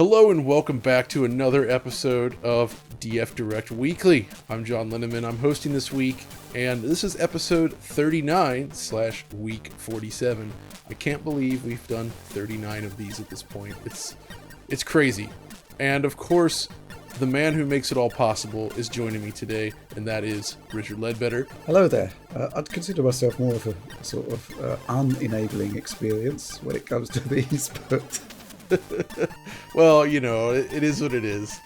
Hello and welcome back to another episode of DF Direct Weekly. I'm John Linneman. I'm hosting this week, and this is episode 39 / week 47. I can't believe we've done 39 of these at this point. It's crazy. And of course, the man who makes it all possible is joining me today, and that is Rich Leadbetter. Hello there. I'd consider myself more of a sort of unenabling experience when it comes to these, but... Well, you know, it is what it is.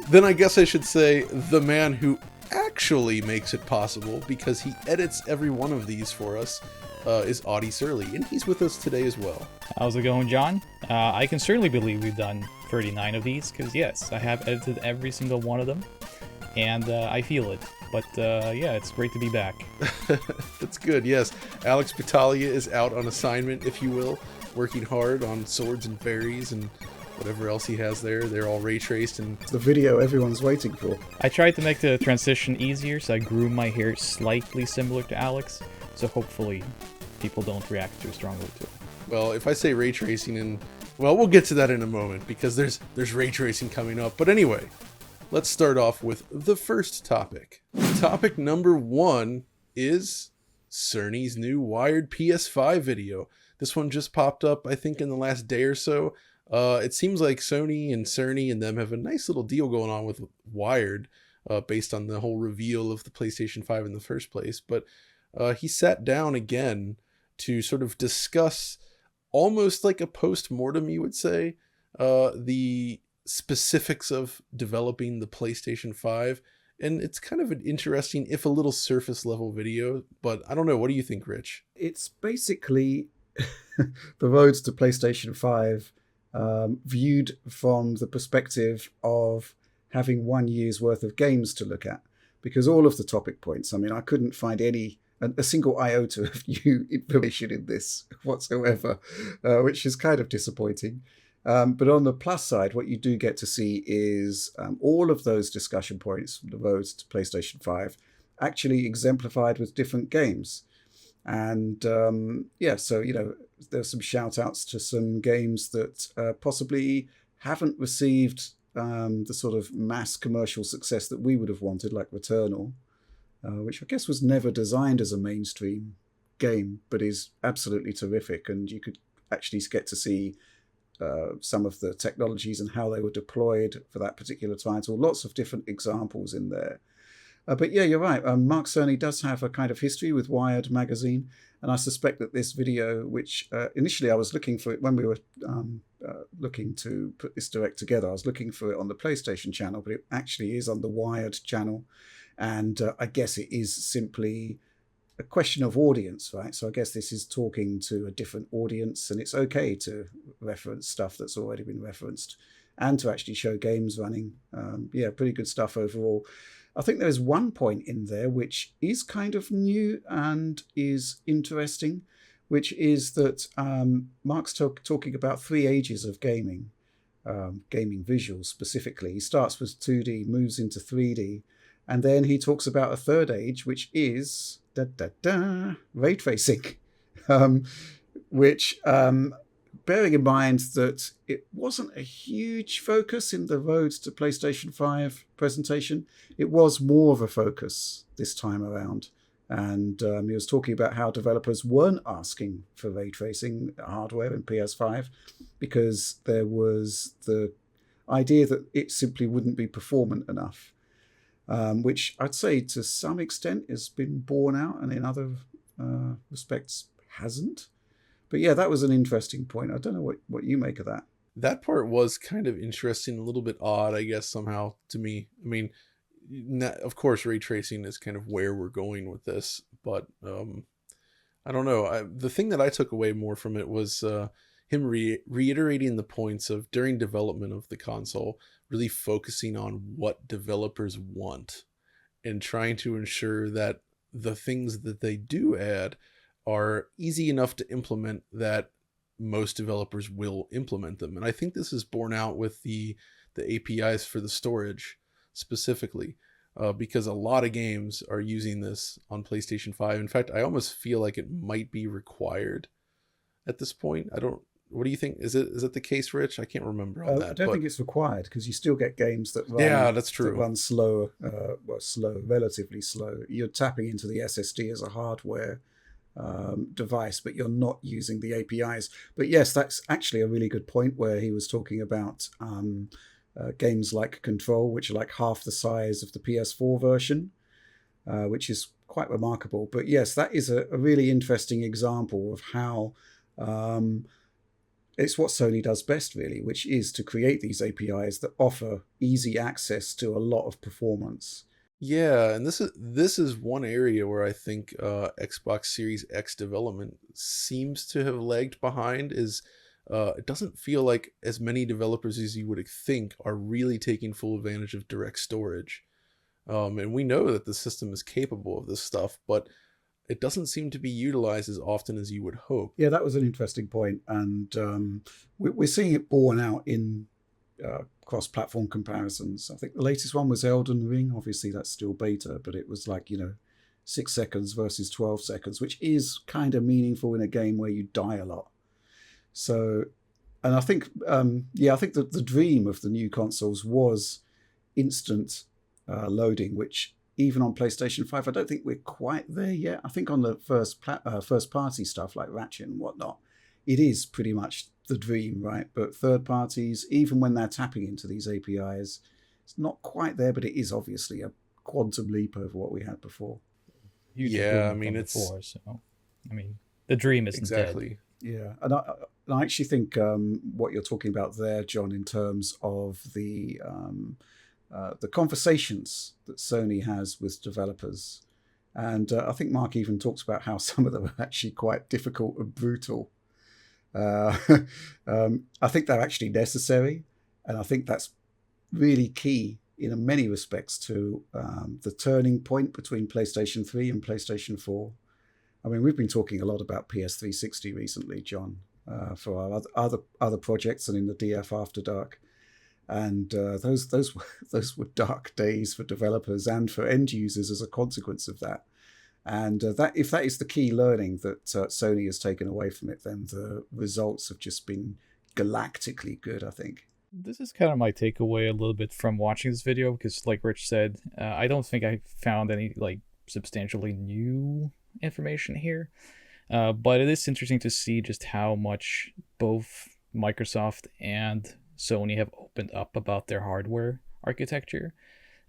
Then I guess I should say the man who actually makes it possible, because he edits every one of these for us, is Audi Sorlie, and he's with us today as well. How's it going, John? I can certainly believe we've done 39 of these, because yes, I have edited every single one of them, and I feel it. But yeah, it's great to be back. That's good, yes. Alex Battaglia is out on assignment, if you will, working hard on swords and fairies and whatever else he has there. They're all ray traced and the video everyone's waiting for. I tried to make the transition easier, so I grew my hair slightly similar to Alex, so hopefully people don't react too strongly to it. Well, if I say ray tracing, and well, we'll get to that in a moment because there's ray tracing coming up. But anyway, let's start off with the first topic. Topic number 1 is Cerny's new Wired PS5 video. This one just popped up, I think, in the last day or so. It seems like Sony and Cerny and them have a nice little deal going on with Wired, based on the whole reveal of the PlayStation 5 in the first place. But he sat down again to sort of discuss, almost like a post-mortem, you would say, the specifics of developing the PlayStation 5. And it's kind of an interesting, if a little surface level video, but I don't know. What do you think, Rich? It's basically the roads to PlayStation 5 viewed from the perspective of having 1 year's worth of games to look at. Because all of the topic points, I mean, I couldn't find a single iota of new information in this whatsoever, which is kind of disappointing. But on the plus side, what you do get to see is all of those discussion points from the roads to PlayStation 5 actually exemplified with different games. And yeah, so, you know, there's some shout outs to some games that possibly haven't received the sort of mass commercial success that we would have wanted, like Returnal, which I guess was never designed as a mainstream game, but is absolutely terrific. And you could actually get to see some of the technologies and how they were deployed for that particular title. Lots of different examples in there. But yeah, you're right. Mark Cerny does have a kind of history with Wired magazine. And I suspect that this video, which initially I was looking for it when we were looking to put this direct together, I was looking for it on the PlayStation channel, but it actually is on the Wired channel. And I guess it is simply a question of audience, right? So I guess this is talking to a different audience, and it's okay to reference stuff that's already been referenced and to actually show games running. Yeah, pretty good stuff overall. I think there's one point in there which is kind of new and is interesting, which is that Mark's talking about 3 ages of gaming, gaming visuals specifically. He starts with 2D, moves into 3D, and then he talks about a third age, which is ray tracing, which, bearing in mind that it wasn't a huge focus in the roads to PlayStation 5 presentation, it was more of a focus this time around. And he was talking about how developers weren't asking for ray tracing hardware in PS5 because there was the idea that it simply wouldn't be performant enough. Which I'd say to some extent has been borne out and in other respects hasn't. But yeah, that was an interesting point. I don't know what you make of that. That part was kind of interesting, a little bit odd, I guess, somehow to me. I mean, of course, ray tracing is kind of where we're going with this, but I don't know. The thing that I took away more from it was him reiterating the points of, during development of the console, really focusing on what developers want and trying to ensure that the things that they do add are easy enough to implement that most developers will implement them. And I think this is borne out with the APIs for the storage specifically, because a lot of games are using this on PlayStation 5. In fact, I almost feel like it might be required at this point. I don't What do you think? Is it the case, Rich? I can't remember on that. I don't think it's required, because you still get games that run. Yeah, that's true. That run slow, relatively slow. You're tapping into the SSD as a hardware device, but you're not using the APIs. But yes, that's actually a really good point, where he was talking about games like Control, which are like half the size of the PS4 version, which is quite remarkable. But yes, that is a really interesting example of how it's what Sony does best, really, which is to create these APIs that offer easy access to a lot of performance. Yeah, and this is one area where I think Xbox Series X development seems to have lagged behind. Is it doesn't feel like as many developers as you would think are really taking full advantage of direct storage. And we know that the system is capable of this stuff, but it doesn't seem to be utilized as often as you would hope. Yeah, that was an interesting point, and we're seeing it borne out in cross-platform comparisons. I think the latest one was Elden Ring. Obviously, that's still beta, but it was like 6 seconds versus 12 seconds, which is kind of meaningful in a game where you die a lot. So, and I think, I think that the dream of the new consoles was instant loading, which even on PlayStation 5, I don't think we're quite there yet. I think on the first party stuff like Ratchet and whatnot, it is pretty much the dream, right? But third parties, even when they're tapping into these APIs, it's not quite there, but it is obviously a quantum leap over what we had before. Yeah, I mean, it's before, so I mean, the dream isn't exactly dead. Yeah, and I actually think what you're talking about there, John, in terms of the conversations that Sony has with developers, and I think Mark even talks about how some of them are actually quite difficult and brutal. I think they're actually necessary, and I think that's really key in many respects to the turning point between PlayStation 3 and PlayStation 4. I mean, we've been talking a lot about PS360 recently, John, for our other projects and in the DF After Dark, and those were dark days for developers and for end users as a consequence of that. And that if that is the key learning that Sony has taken away from it, then the results have just been galactically good, I think. This is kind of my takeaway a little bit from watching this video, because like Rich said, I don't think I found any substantially new information here. But it is interesting to see just how much both Microsoft and Sony have opened up about their hardware architecture.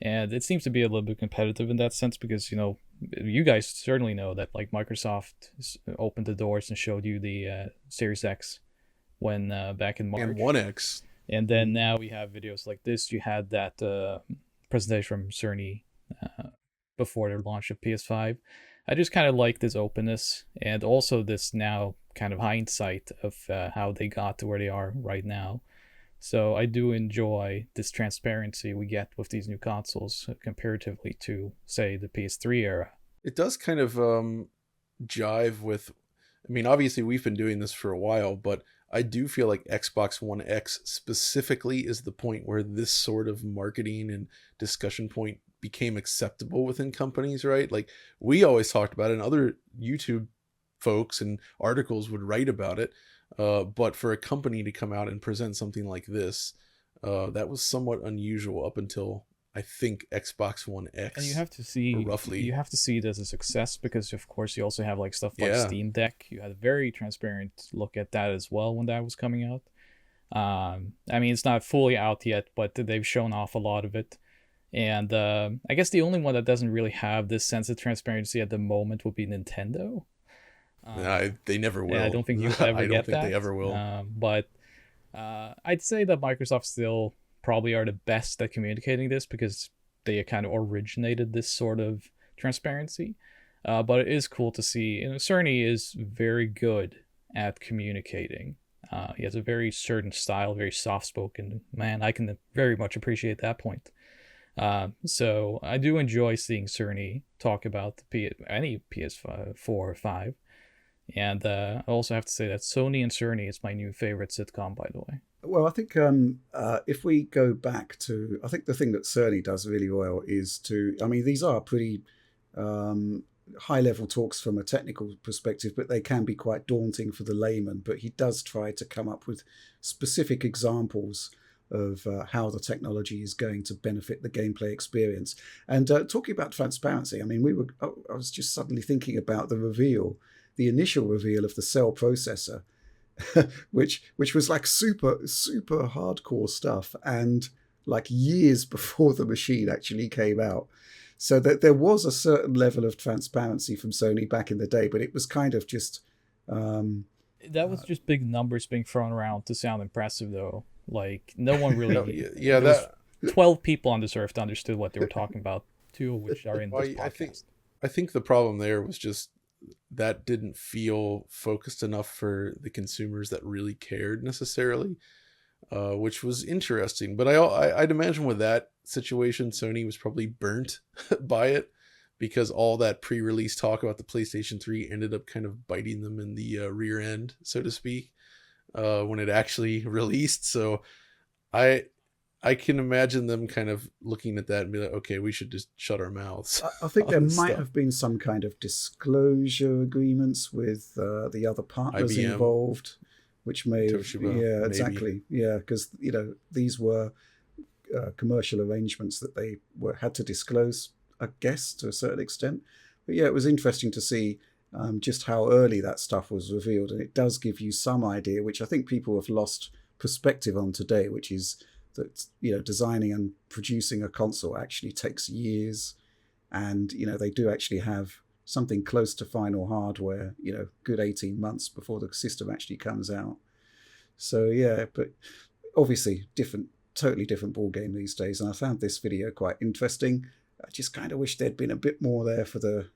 And it seems to be a little bit competitive in that sense, because, you guys certainly know that Microsoft opened the doors and showed you the Series X when back in March. And One X. And then now we have videos like this. You had that presentation from Cerny before the launch of PS5. I just kind of like this openness, and also this now kind of hindsight of how they got to where they are right now. So I do enjoy this transparency we get with these new consoles comparatively to, say, the PS3 era. It does kind of jive with, I mean, obviously we've been doing this for a while, but I do feel like Xbox One X specifically is the point where this sort of marketing and discussion point became acceptable within companies, right? Like, we always talked about it, and other YouTube folks and articles would write about it. But for a company to come out and present something like this, that was somewhat unusual up until, I think, Xbox One X. And you have to see it as a success, because of course you also have stuff like Steam Deck. You had a very transparent look at that as well when that was coming out. I mean, it's not fully out yet, but they've shown off a lot of it. And I guess the only one that doesn't really have this sense of transparency at the moment would be Nintendo. They never will. Yeah, I don't think you'll ever I get don't think that. they ever will. But I'd say that Microsoft still probably are the best at communicating this, because they kind of originated this sort of transparency. But it is cool to see. Cerny is very good at communicating. He has a very certain style, very soft-spoken. Man, I can very much appreciate that point. So I do enjoy seeing Cerny talk about any PS4 or 5. And I also have to say that Sony and Cerny is my new favorite sitcom, by the way. Well, I think if we go back to, I think the thing that Cerny does really well is to, I mean, these are pretty, high-level talks from a technical perspective, but they can be quite daunting for the layman. But he does try to come up with specific examples of how the technology is going to benefit the gameplay experience. And talking about transparency, I mean, I was just suddenly thinking about the initial reveal of the cell processor, which was like super hardcore stuff, and like years before the machine actually came out. So that there was a certain level of transparency from Sony back in the day, but it was kind of just that was just big numbers being thrown around to sound impressive, though. Like, no one really yeah, there was 12 people on this earth that understood what they were talking about, 2 of which are in this podcast. I think the problem there was just that didn't feel focused enough for the consumers that really cared necessarily, which was interesting. But I'd imagine with that situation, Sony was probably burnt by it, because all that pre-release talk about the PlayStation 3 ended up kind of biting them in the rear end, so to speak, when it actually released. So I can imagine them kind of looking at that and be like, okay, we should just shut our mouths. I think there might have been some kind of disclosure agreements with the other partners IBM, involved, which may have, Toshiba, yeah, maybe. exactly, yeah, because these were commercial arrangements that they had to disclose, I guess, to a certain extent. But yeah, it was interesting to see just how early that stuff was revealed, and it does give you some idea, which I think people have lost perspective on today, which is that designing and producing a console actually takes years, and they do actually have something close to final hardware, good 18 months before the system actually comes out. So yeah, but obviously totally different ball game these days, and I found this video quite interesting. I just kind of wish there'd been a bit more there for the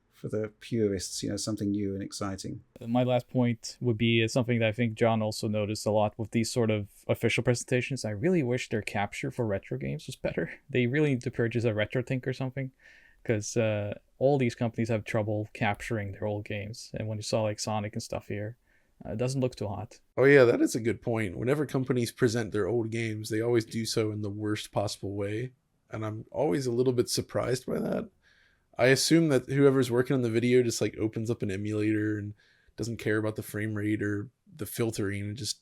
purists, something new and exciting. My last point would be something that I think John also noticed a lot with these sort of official presentations. I really wish their capture for retro games was better. They really need to purchase a RetroTink or something, because all these companies have trouble capturing their old games. And when you saw like Sonic and stuff here, it doesn't look too hot. Oh yeah, that is a good point. Whenever companies present their old games, they always do so in the worst possible way. And I'm always a little bit surprised by that. I assume that whoever's working on the video just like opens up an emulator and doesn't care about the frame rate or the filtering and just,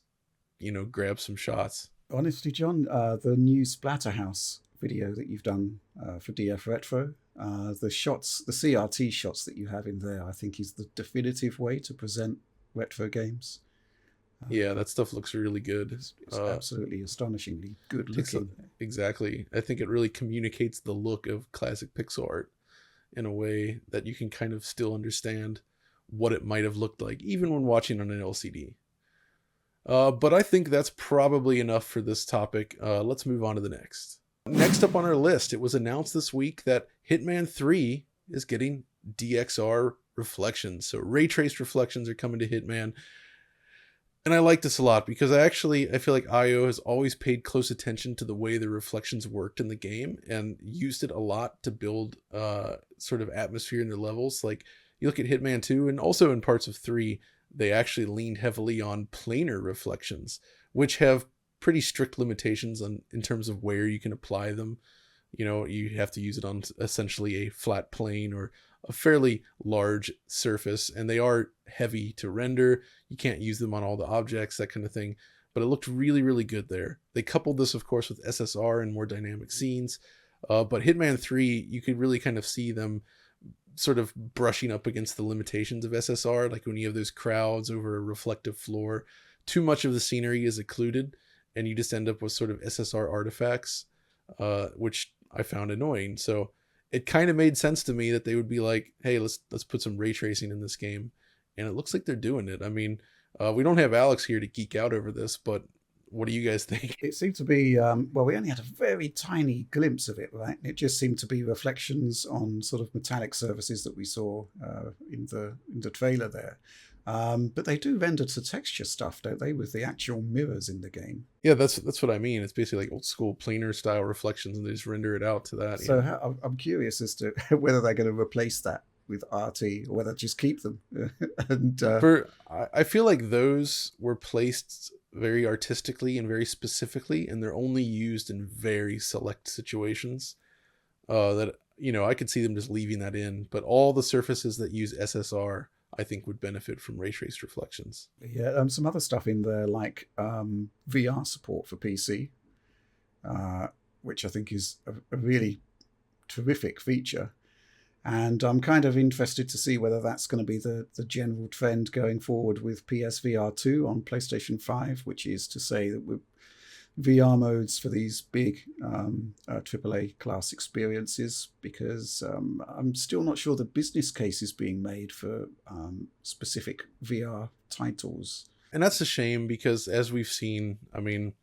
grabs some shots. Honestly, John, the new Splatterhouse video that you've done for DF Retro, the CRT shots that you have in there, I think is the definitive way to present retro games. Yeah, that stuff looks really good. It's absolutely astonishingly good looking. Exactly. I think it really communicates the look of classic pixel art in a way that you can kind of still understand what it might have looked like, even when watching on an LCD. But I think that's probably enough for this topic. Let's move on to the next. Next up on our list, it was announced this week that Hitman 3 is getting DXR reflections. So ray traced reflections are coming to Hitman. And I like this a lot because I feel like IO has always paid close attention to the way the reflections worked in the game and used it a lot to build sort of atmosphere in the levels. Like you look at Hitman 2 and also in parts of 3, they actually leaned heavily on planar reflections, which have pretty strict limitations in terms of where you can apply them. You have to use it on essentially a flat plane or a fairly large surface, and they are heavy to render. You can't use them on all the objects, that kind of thing, but it looked really, really good there. They coupled this, of course, with SSR and more dynamic scenes, but Hitman 3, you could really kind of see them sort of brushing up against the limitations of SSR, like when you have those crowds over a reflective floor, too much of the scenery is occluded, and you just end up with sort of SSR artifacts, which I found annoying. So it kind of made sense to me that they would be like, hey, let's put some ray tracing in this game. And it looks like they're doing it. I mean, we don't have Alex here to geek out over this, but what do you guys think? It seemed to be, we only had a very tiny glimpse of it, right? It just seemed to be reflections on sort of metallic surfaces that we saw in the trailer there. But they do render to texture stuff, don't they, with the actual mirrors in the game? Yeah, that's what I mean. It's basically like old school planar style reflections, and they just render it out to that. So I'm curious as to whether they're going to replace that with RT or whether just keep them. And I feel like those were placed very artistically and very specifically, and they're only used in very select situations. That I could see them just leaving that in, but all the surfaces that use SSR, I think, would benefit from ray traced reflections. Yeah, some other stuff in there like VR support for PC, which I think is a really terrific feature. And I'm kind of interested to see whether that's going to be the general trend going forward with PSVR 2 on PlayStation 5, which is to say that we're VR modes for these big AAA class experiences, because I'm still not sure the business case is being made for specific VR titles. And that's a shame because, as we've seen, I mean,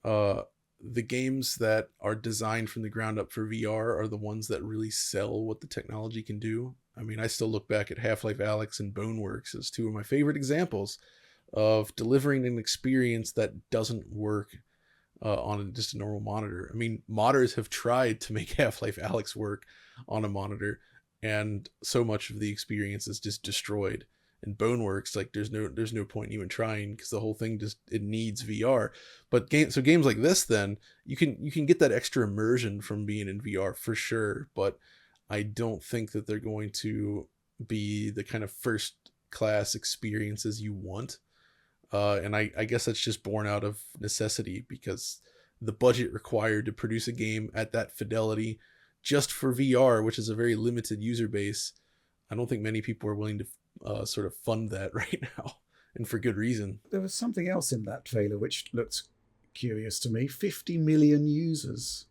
the games that are designed from the ground up for VR are the ones that really sell what the technology can do. I mean, I still look back at Half-Life Alyx and Boneworks as two of my favorite examples of delivering an experience that doesn't work on just a normal monitor. I mean, modders have tried to make Half-Life Alyx work on a monitor, and so much of the experience is just destroyed. And Boneworks, like, there's no point in even trying because the whole thing it needs VR. But games like this, then you can get that extra immersion from being in VR for sure. But I don't think that they're going to be the kind of first class experiences you want. And I guess that's just born out of necessity, because the budget required to produce a game at that fidelity just for VR, which is a very limited user base, I don't think many people are willing to sort of fund that right now, and for good reason. There was something else in that trailer which looked curious to me. 50 million users.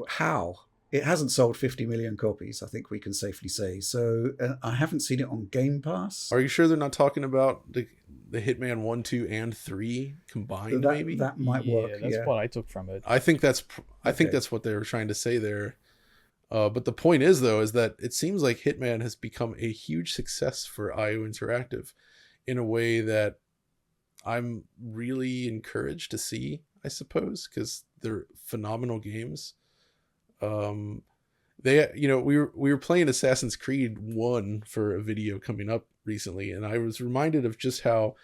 How? It hasn't sold 50 million copies, I think we can safely say. So I haven't seen it on Game Pass. Are you sure they're not talking about the Hitman 1, 2, and 3 combined? Maybe that might work. That's what I took from it. I think that's what they were trying to say there. But the point is, though, is that it seems like Hitman has become a huge success for IO Interactive in a way that I'm really encouraged to see, I suppose, because they're phenomenal games. We were playing Assassin's Creed 1 for a video coming up recently, and I was reminded of just how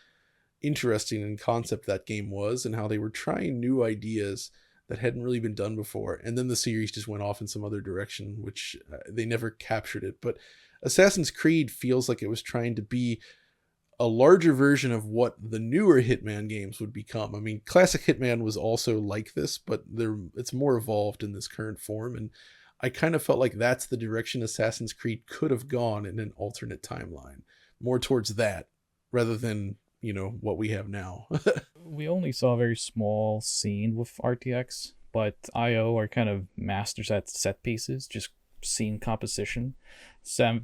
interesting in concept that game was, and how they were trying new ideas that hadn't really been done before. And then the series just went off in some other direction, which they never captured it. But Assassin's Creed feels like it was trying to be a larger version of what the newer Hitman games would become. I mean, classic Hitman was also like this, but it's more evolved in this current form. And I kind of felt like that's the direction Assassin's Creed could have gone in an alternate timeline, more towards that rather than, what we have now. We only saw a very small scene with RTX, but IO are kind of masters at set pieces, just scene composition. So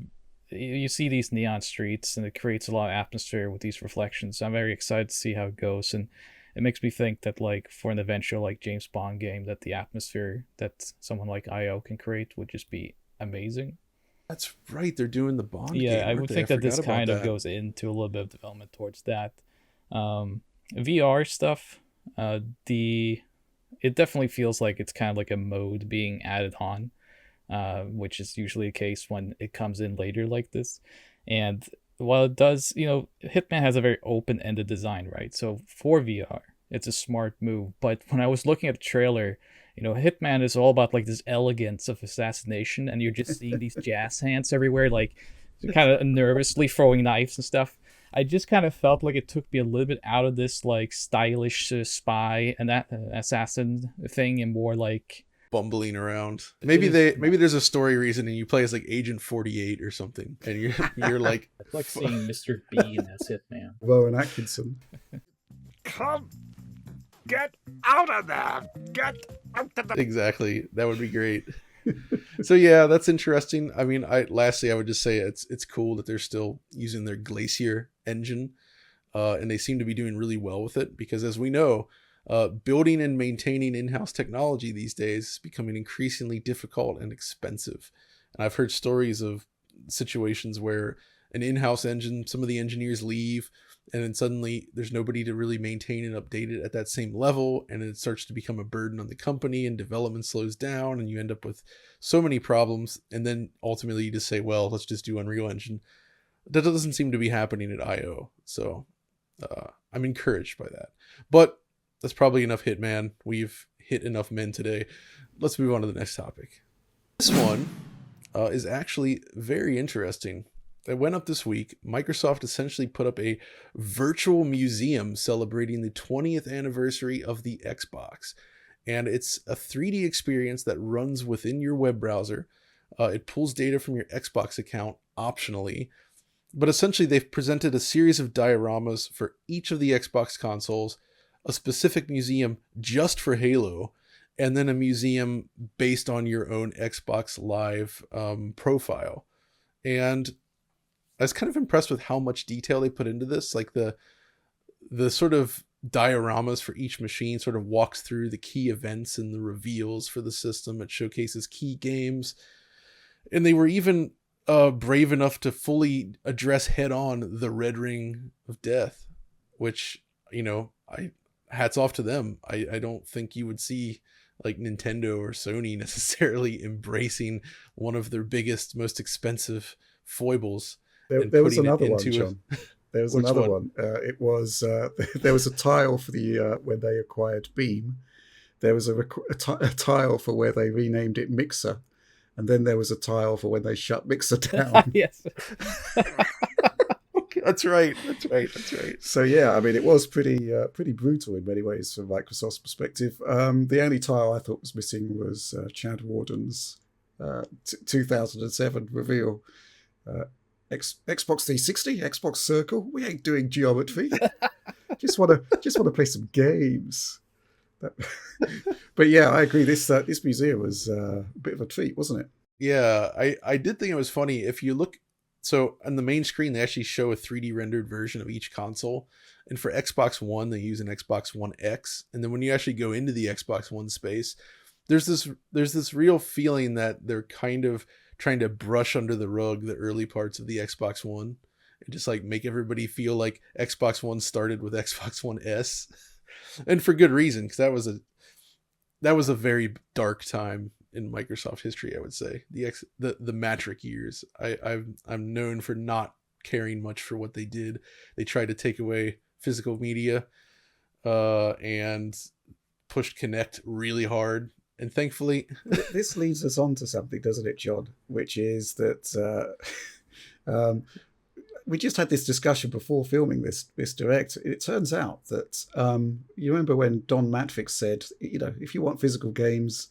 you see these neon streets, and it creates a lot of atmosphere with these reflections. I'm very excited to see how it goes, and it makes me think that, like, for an eventual like James Bond game, that the atmosphere that someone like IO can create would just be amazing. That's right, they're doing the Bond game. Yeah, I would think that this kind of goes into a little bit of development towards that. VR stuff, it definitely feels like it's kind of like a mode being added on, which is usually the case when it comes in later like this. And while it does, Hitman has a very open-ended design, right? So for VR, it's a smart move. But when I was looking at the trailer, Hitman is all about like this elegance of assassination, and you're just seeing these jazz hands everywhere, like kind of nervously throwing knives and stuff. I just kind of felt like it took me a little bit out of this like stylish spy and that assassin thing, and more like bumbling around. Maybe there's a story reason, and you play as like Agent 48 or something, and you're like it's like seeing Mr. Bean as Hitman. Rowan Atkinson. Come, get out of there! Get out of the... Exactly, that would be great. So yeah, that's interesting. I mean, I would just say it's cool that they're still using their Glacier engine, and they seem to be doing really well with it, because as we know, building and maintaining in-house technology these days is becoming increasingly difficult and expensive. And I've heard stories of situations where an in-house engine, some of the engineers leave, and then suddenly there's nobody to really maintain and update it at that same level, and it starts to become a burden on the company, and development slows down, and you end up with so many problems. And then ultimately you just say, well, let's just do Unreal Engine. That doesn't seem to be happening at IO. So I'm encouraged by that. But that's probably enough Hitman. We've hit enough men today. Let's move on to the next topic. This one is actually very interesting. It went up this week. Microsoft essentially put up a virtual museum celebrating the 20th anniversary of the Xbox. And it's a 3D experience that runs within your web browser. It pulls data from your Xbox account optionally. But essentially, they've presented a series of dioramas for each of the Xbox consoles, a specific museum just for Halo, and then a museum based on your own Xbox Live profile. And I was kind of impressed with how much detail they put into this. Like the sort of dioramas for each machine sort of walks through the key events and the reveals for the system. It showcases key games. And they were even brave enough to fully address head on the red ring of death, which, hats off to them. I don't think you would see like Nintendo or Sony necessarily embracing one of their biggest, most expensive foibles. There was another one, John. There was another one. It was there was a tile for the when they acquired Beam. There was a tile for where they renamed it Mixer, and then there was a tile for when they shut Mixer down. Yes. That's right. So yeah, I mean, it was pretty brutal in many ways from Microsoft's perspective. The only tile I thought was missing was Chad Warden's 2007 reveal. Xbox 360, Xbox Circle. We ain't doing geometry. just want to play some games. But yeah, I agree. This museum was a bit of a treat, wasn't it? Yeah, I did think it was funny. If you look, so on the main screen, they actually show a 3D rendered version of each console. And for Xbox One, they use an Xbox One X. And then when you actually go into the Xbox One space, there's this real feeling that they're kind of trying to brush under the rug the early parts of the Xbox One and just like make everybody feel like Xbox One started with Xbox One S. And for good reason, because that was a very dark time in Microsoft history, I would say. The Matric years. I'm known for not caring much for what they did. They tried to take away physical media and pushed Kinect really hard. And thankfully... This leads us on to something, doesn't it, John? Which is that we just had this discussion before filming this direct. It turns out that you remember when Don Matvick said, if you want physical games,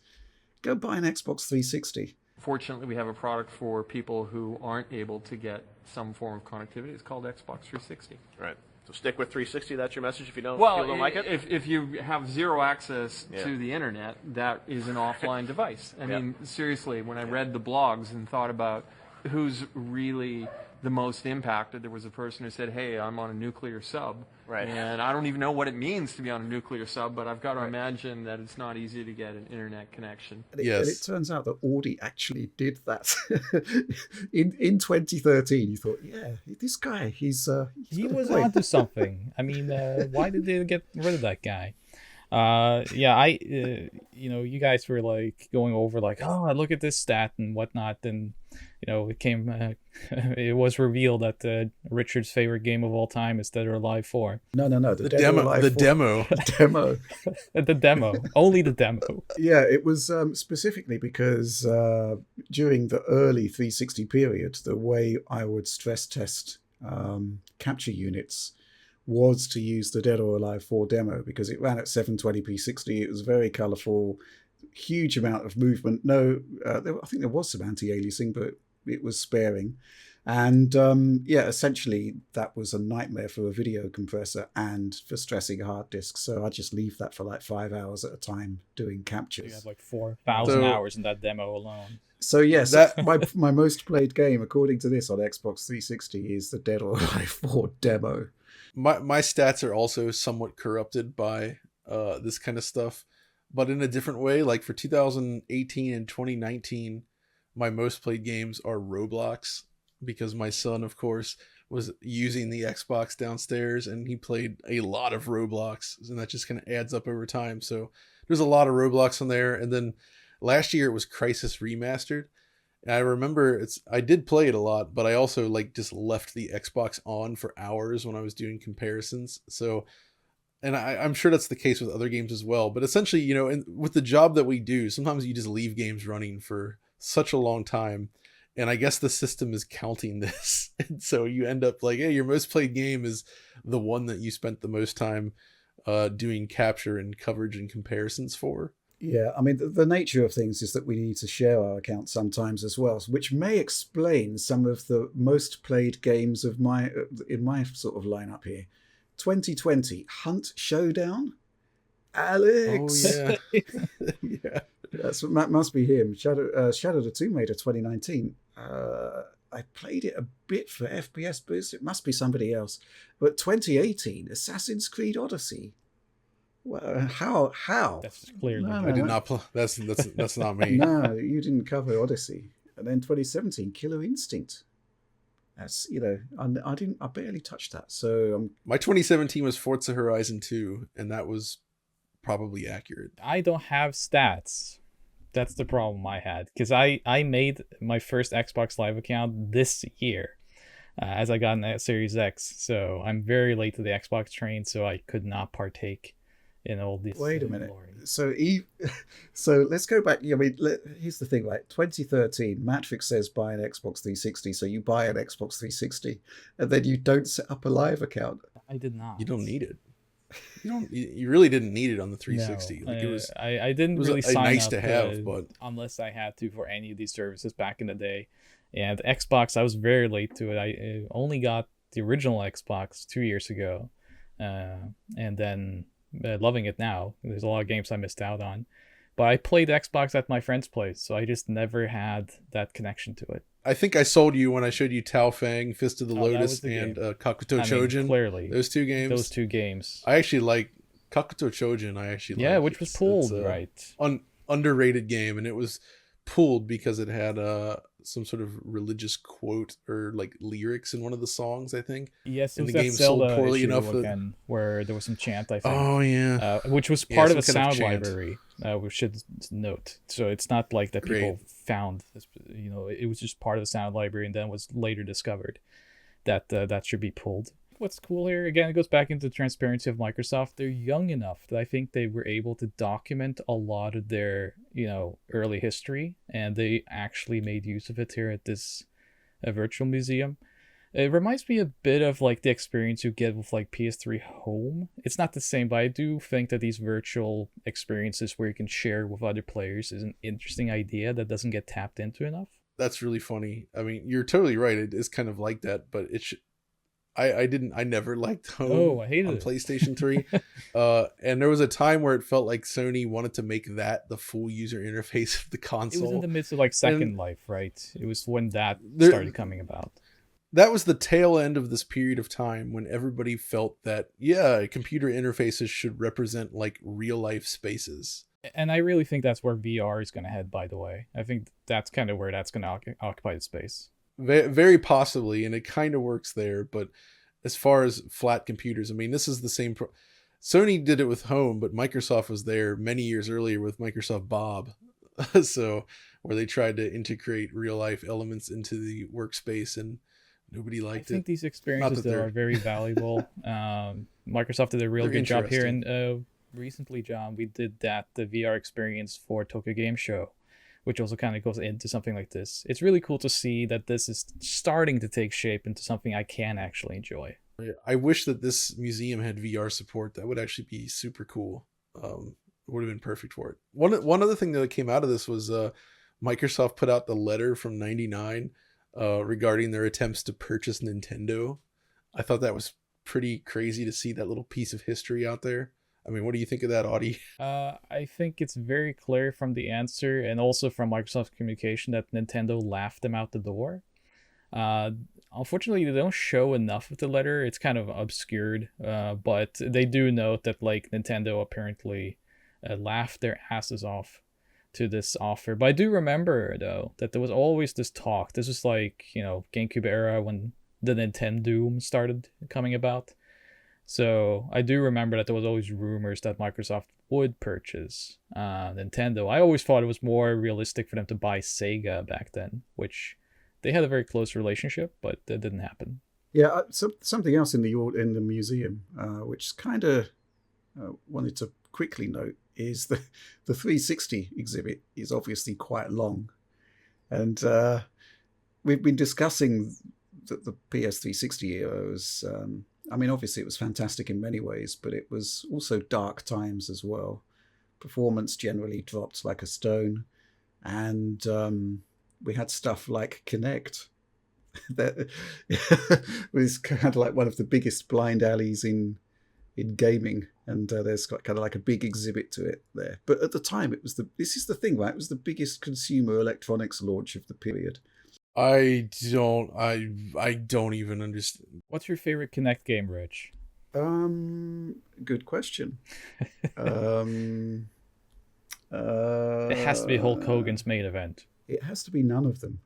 go buy an Xbox 360. Fortunately, we have a product for people who aren't able to get some form of connectivity. It's called Xbox 360. Right. So stick with 360. That's your message. If you don't, like it. If you have zero access to the internet, that is an offline device. I mean, seriously, when I read the blogs and thought about who's really the most impacted, there was a person who said, "Hey, I'm on a nuclear sub, and I don't even know what it means to be on a nuclear sub, but I've got to imagine that it's not easy to get an internet connection." And it turns out that Audi actually did that in 2013. You thought, this guy, he was onto something. I mean, why did they get rid of that guy? You guys were like going over like, oh, look at this stat and whatnot, and it was revealed that Richard's favorite game of all time is Dead or Alive 4. No, the demo, the demo, only the demo. Yeah, it was specifically because during the early 360 period, the way I would stress test capture units was to use the Dead or Alive 4 demo because it ran at 720p 60. It was very colourful, huge amount of movement. I think there was some anti-aliasing, but it was sparing. And essentially that was a nightmare for a video compressor and for stressing a hard disk. So I just leave that for like 5 hours at a time doing captures. You have like 4,000 hours in that demo alone. So yes, my most played game, according to this on Xbox 360, is the Dead or Alive 4 demo. My stats are also somewhat corrupted by this kind of stuff, but in a different way. Like for 2018 and 2019, my most played games are Roblox, because my son, of course, was using the Xbox downstairs and he played a lot of Roblox, and that just kind of adds up over time. So there's a lot of Roblox on there. And then last year it was Crysis Remastered. And I remember I did play it a lot, but I also just left the Xbox on for hours when I was doing comparisons. So, and I'm sure that's the case with other games as well. But essentially, with the job that we do, sometimes you just leave games running for such a long time. And I guess the system is counting this. And so you end up like, hey, your most played game is the one that you spent the most time doing capture and coverage and comparisons for. Yeah, I mean, the nature of things is that we need to share our accounts sometimes as well, which may explain some of the most played games of in my sort of lineup here. 2020, Hunt Showdown. Alex! Oh, yeah. Yeah. That must be him. Shadow the Tomb Raider 2019. I played it a bit for FPS Boost. It must be somebody else. But 2018, Assassin's Creed Odyssey. Well, how? That's clearly. No, I did not play. That's not me. No, you didn't cover Odyssey. And then 2017, Killer Instinct. That's, I barely touched that. So my 2017 was Forza Horizon 2, and that was probably accurate. I don't have stats. That's the problem I had, because I made my first Xbox Live account this year, as I got a Series X. So I'm very late to the Xbox train, so I could not partake in all this. Wait a minute. glory. So let's go back. I mean, here's the thing. Like 2013, Matrix says buy an Xbox 360, so you buy an Xbox 360, and then you don't set up a Live account. I did not. You don't need it. You really didn't need it on the 360. No, like it was. I didn't it was really a sign nice up to have, but unless I had to for any of these services back in the day. And Xbox, I was very late to it. I only got the original Xbox 2 years ago, and then loving it now. There's a lot of games I missed out on, but I played Xbox at my friend's place, so I just never had that connection to it. I think I sold you when I showed you Tao Fang, Fist of the Lotus, and Kakuto Chojin. Clearly, those two games. I actually like Kakuto Chojin. Yeah, which was pulled, right? Underrated game, and it was pulled because it had some sort of religious quote or like lyrics in one of the songs, I think. Yes, and the game sold poorly enough again, where there was some chant, I think. Oh yeah, which was part of a sound library. We should note. So it's not like that people found this, it was just part of the sound library, and then was later discovered that that should be pulled. What's cool here, again, it goes back into the transparency of Microsoft. They're young enough that I think they were able to document a lot of their, early history, and they actually made use of it here at this virtual museum. It reminds me a bit of like the experience you get with like PS3 Home. It's not the same, but I do think that these virtual experiences where you can share with other players is an interesting idea that doesn't get tapped into enough. That's really funny. I mean, you're totally right. It is kind of like that, but I never liked Home I hated on it. PlayStation 3. And there was a time where it felt like Sony wanted to make that the full user interface of the console. It was in the midst of like Second Life, right? It was when that started coming about. That was the tail end of this period of time when everybody felt that, computer interfaces should represent like real life spaces. And I really think that's where VR is going to head, by the way. I think that's kind of where that's going to occupy the space. Very possibly, and it kind of works there. But as far as flat computers, I mean, this is the same. Sony did it with Home, but Microsoft was there many years earlier with Microsoft Bob. So where they tried to integrate real life elements into the workspace, and nobody liked it. I think these experiences are very valuable. Microsoft did a real good job here. And recently, John, we did the VR experience for Tokyo Game Show, which also kind of goes into something like this. It's really cool to see that this is starting to take shape into something I can actually enjoy. I wish that this museum had VR support. That would actually be super cool. It would have been perfect for it. One other thing that came out of this was Microsoft put out the letter from '99 regarding their attempts to purchase Nintendo. I thought that was pretty crazy to see that little piece of history out there. I mean, what do you think of that, Audi? I think it's very clear from the answer and also from Microsoft's communication that Nintendo laughed them out the door. Unfortunately, they don't show enough of the letter. It's kind of obscured, but they do note that like Nintendo apparently laughed their asses off to this offer. But I do remember, though, that there was always this talk. This was like, GameCube era when the Nintendo started coming about. So I do remember that there was always rumors that Microsoft would purchase Nintendo. I always thought it was more realistic for them to buy Sega back then, which they had a very close relationship, but that didn't happen. Yeah, something else in the museum, which kind of wanted to quickly note, is the 360 exhibit is obviously quite long. And we've been discussing the PS360 era was, I mean, obviously it was fantastic in many ways, but it was also dark times as well. Performance generally dropped like a stone, and we had stuff like Kinect that was kind of like one of the biggest blind alleys in gaming, and there's got kind of like a big exhibit to it there. But at the time, it was this is the thing, right? It was the biggest consumer electronics launch of the period. I don't even understand. What's your favorite Kinect game, Rich? Good question. It has to be Hulk Hogan's main event. It has to be none of them,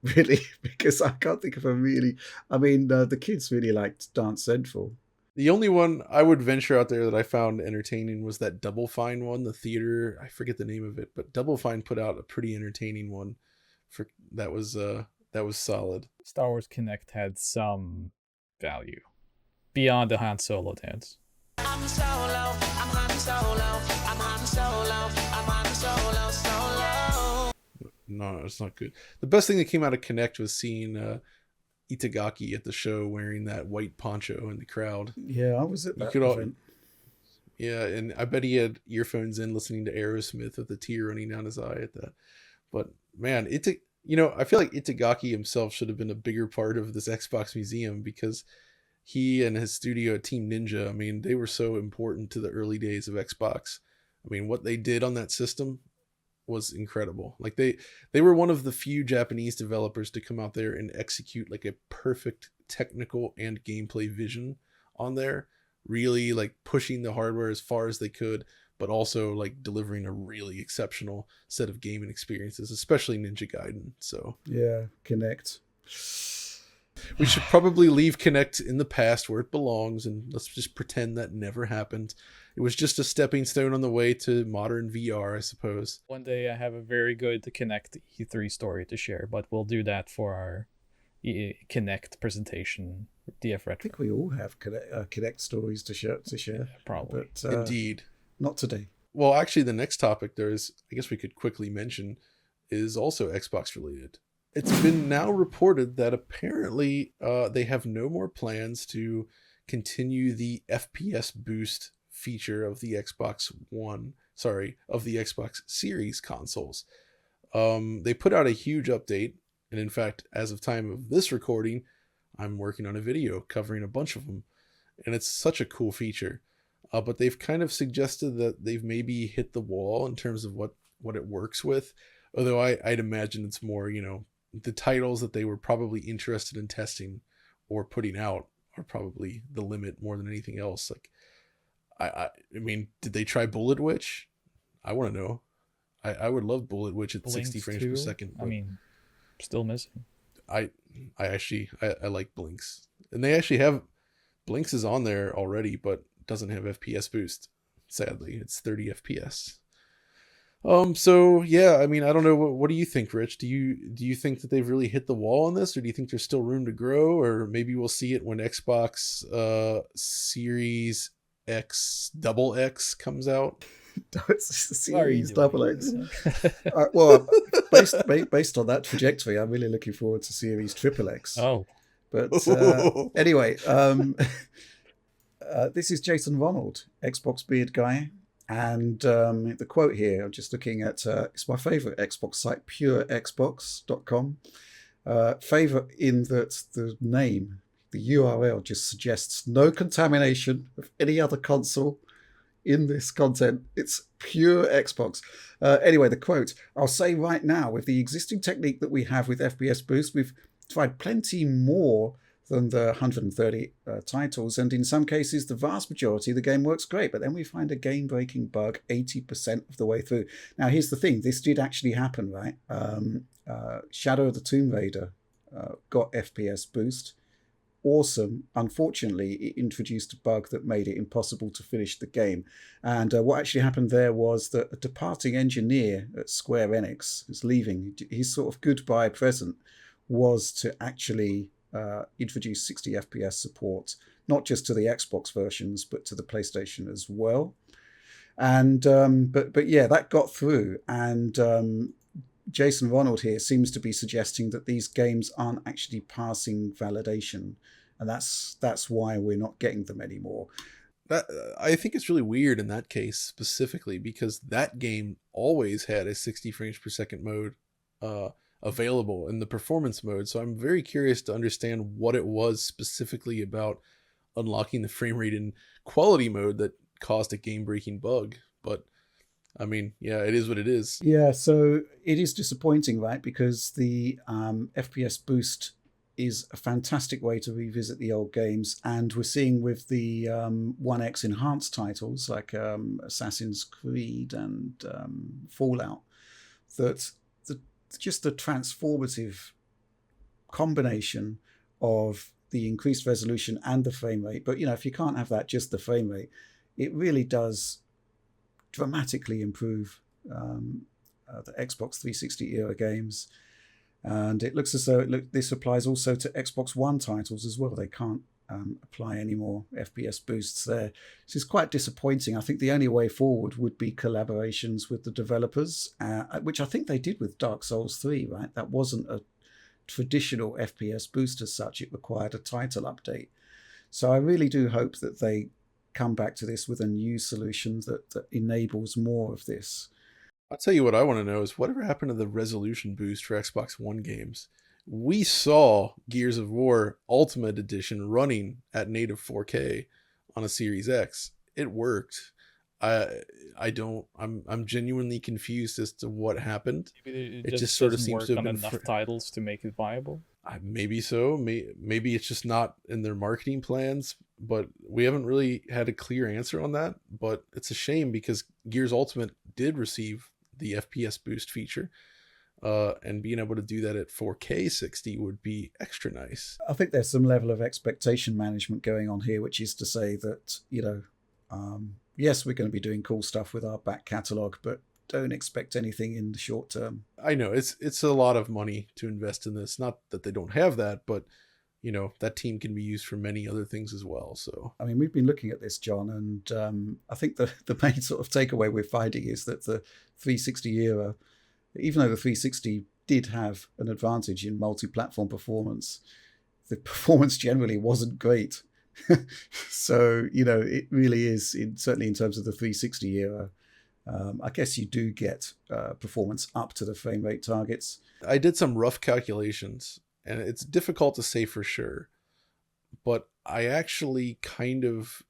really, because I can't think of a really. I mean, the kids really liked Dance Central. The only one I would venture out there that I found entertaining was that Double Fine one, the theater. I forget the name of it, but Double Fine put out a pretty entertaining one. That was solid. Star Wars Kinect had some value beyond the Han Solo dance. No, it's not good. The best thing that came out of Kinect was seeing Itagaki at the show wearing that white poncho in the crowd. Yeah, I was at that event. Yeah, and I bet he had earphones in listening to Aerosmith with a tear running down his eye at that. But man, I feel like Itagaki himself should have been a bigger part of this Xbox museum, because he and his studio at Team Ninja, I mean, they were so important to the early days of Xbox. I mean, what they did on that system was incredible. Like they were one of the few Japanese developers to come out there and execute like a perfect technical and gameplay vision on there, really like pushing the hardware as far as they could, but also like delivering a really exceptional set of gaming experiences, especially Ninja Gaiden. So yeah, Kinect. We should probably leave Kinect in the past where it belongs, and let's just pretend that never happened. It was just a stepping stone on the way to modern VR, I suppose. One day I have a very good Kinect E3 story to share, but we'll do that for our Kinect presentation, DF Retro. I think we all have Kinect stories to share. Probably. But, Indeed. Not today. Well, actually, the next topic I guess we could quickly mention, is also Xbox related. It's been now reported that apparently they have no more plans to continue the FPS Boost feature of the Xbox Series consoles. They put out a huge update, and in fact, as of time of this recording, I'm working on a video covering a bunch of them, and it's such a cool feature. But they've kind of suggested that they've maybe hit the wall in terms of what it works with, although I'd imagine it's more, the titles that they were probably interested in testing or putting out are probably the limit more than anything else. Like, I mean, did they try Bullet Witch? I want to know. I would love Bullet Witch at Blinks 60 frames too? per second. I mean, still missing. I like Blinks, and they actually have Blinks is on there already, but doesn't have FPS boost. Sadly, it's 30 FPS. So yeah, I mean, I don't know. What do you think, Rich? Do you think that they've really hit the wall on this, or do you think there's still room to grow, or maybe we'll see it when Xbox Series X XX comes out? Series double X. Well, based on that trajectory, I'm really looking forward to Series Triple X. Oh, but anyway, this is Jason Ronald, Xbox Beard Guy. And the quote here, I'm just looking at, it's my favorite Xbox site, purexbox.com. Favorite in that the name, the URL just suggests no contamination of any other console in this content. It's pure Xbox. Anyway, the quote, I'll say right now, with the existing technique that we have with FPS Boost, we've tried plenty more than the 130 titles, and in some cases the vast majority of the game works great, but then we find a game-breaking bug 80% of the way through. Now here's the thing, this did actually happen, right? Shadow of the Tomb Raider got FPS Boost. Awesome. Unfortunately, it introduced a bug that made it impossible to finish the game, and what actually happened there was that a departing engineer at Square Enix is leaving. His sort of goodbye present was to actually introduce 60 FPS support, not just to the Xbox versions, but to the PlayStation as well. And but yeah, that got through, and Jason Ronald here seems to be suggesting that these games aren't actually passing validation, and that's why we're not getting them anymore. That I think it's really weird in that case specifically, because that game always had a 60 frames per second mode available in the performance mode. So I'm very curious to understand what it was specifically about unlocking the frame rate in quality mode that caused a game-breaking bug. But I mean, yeah, it is what it is. Yeah, so it is disappointing, right? Because the FPS Boost is a fantastic way to revisit the old games, and we're seeing with the One X enhanced titles like Assassin's Creed and Fallout that just the transformative combination of the increased resolution and the frame rate. But if you can't have that, just the frame rate, it really does dramatically improve the Xbox 360 era games. And it looks as though this applies also to Xbox One titles as well. They can't apply any more FPS boosts there. This is quite disappointing. I think the only way forward would be collaborations with the developers, which I think they did with Dark Souls 3, right? That wasn't a traditional FPS boost as such. It required a title update. So I really do hope that they come back to this with a new solution that enables more of this. I'll tell you what I want to know is whatever happened to the resolution boost for Xbox One games. We saw Gears of War Ultimate Edition running at native 4K on a Series X. It worked. I'm genuinely confused as to what happened. Maybe it just sort of seems to have been enough titles to make it viable. Maybe so. Maybe it's just not in their marketing plans, but we haven't really had a clear answer on that. But it's a shame because Gears Ultimate did receive the FPS boost feature, and being able to do that at 4K 60 would be extra nice. I think there's some level of expectation management going on here, which is to say that, yes, we're going to be doing cool stuff with our back catalogue, but don't expect anything in the short term. I know it's a lot of money to invest in this. Not that they don't have that, but that team can be used for many other things as well. So, I mean, we've been looking at this, John, and I think the main sort of takeaway we're finding is that the 360 era, even though the 360 did have an advantage in multi-platform performance, the performance generally wasn't great. So, it really is, certainly in terms of the 360 era, I guess you do get performance up to the frame rate targets. I did some rough calculations, and it's difficult to say for sure, but I actually kind of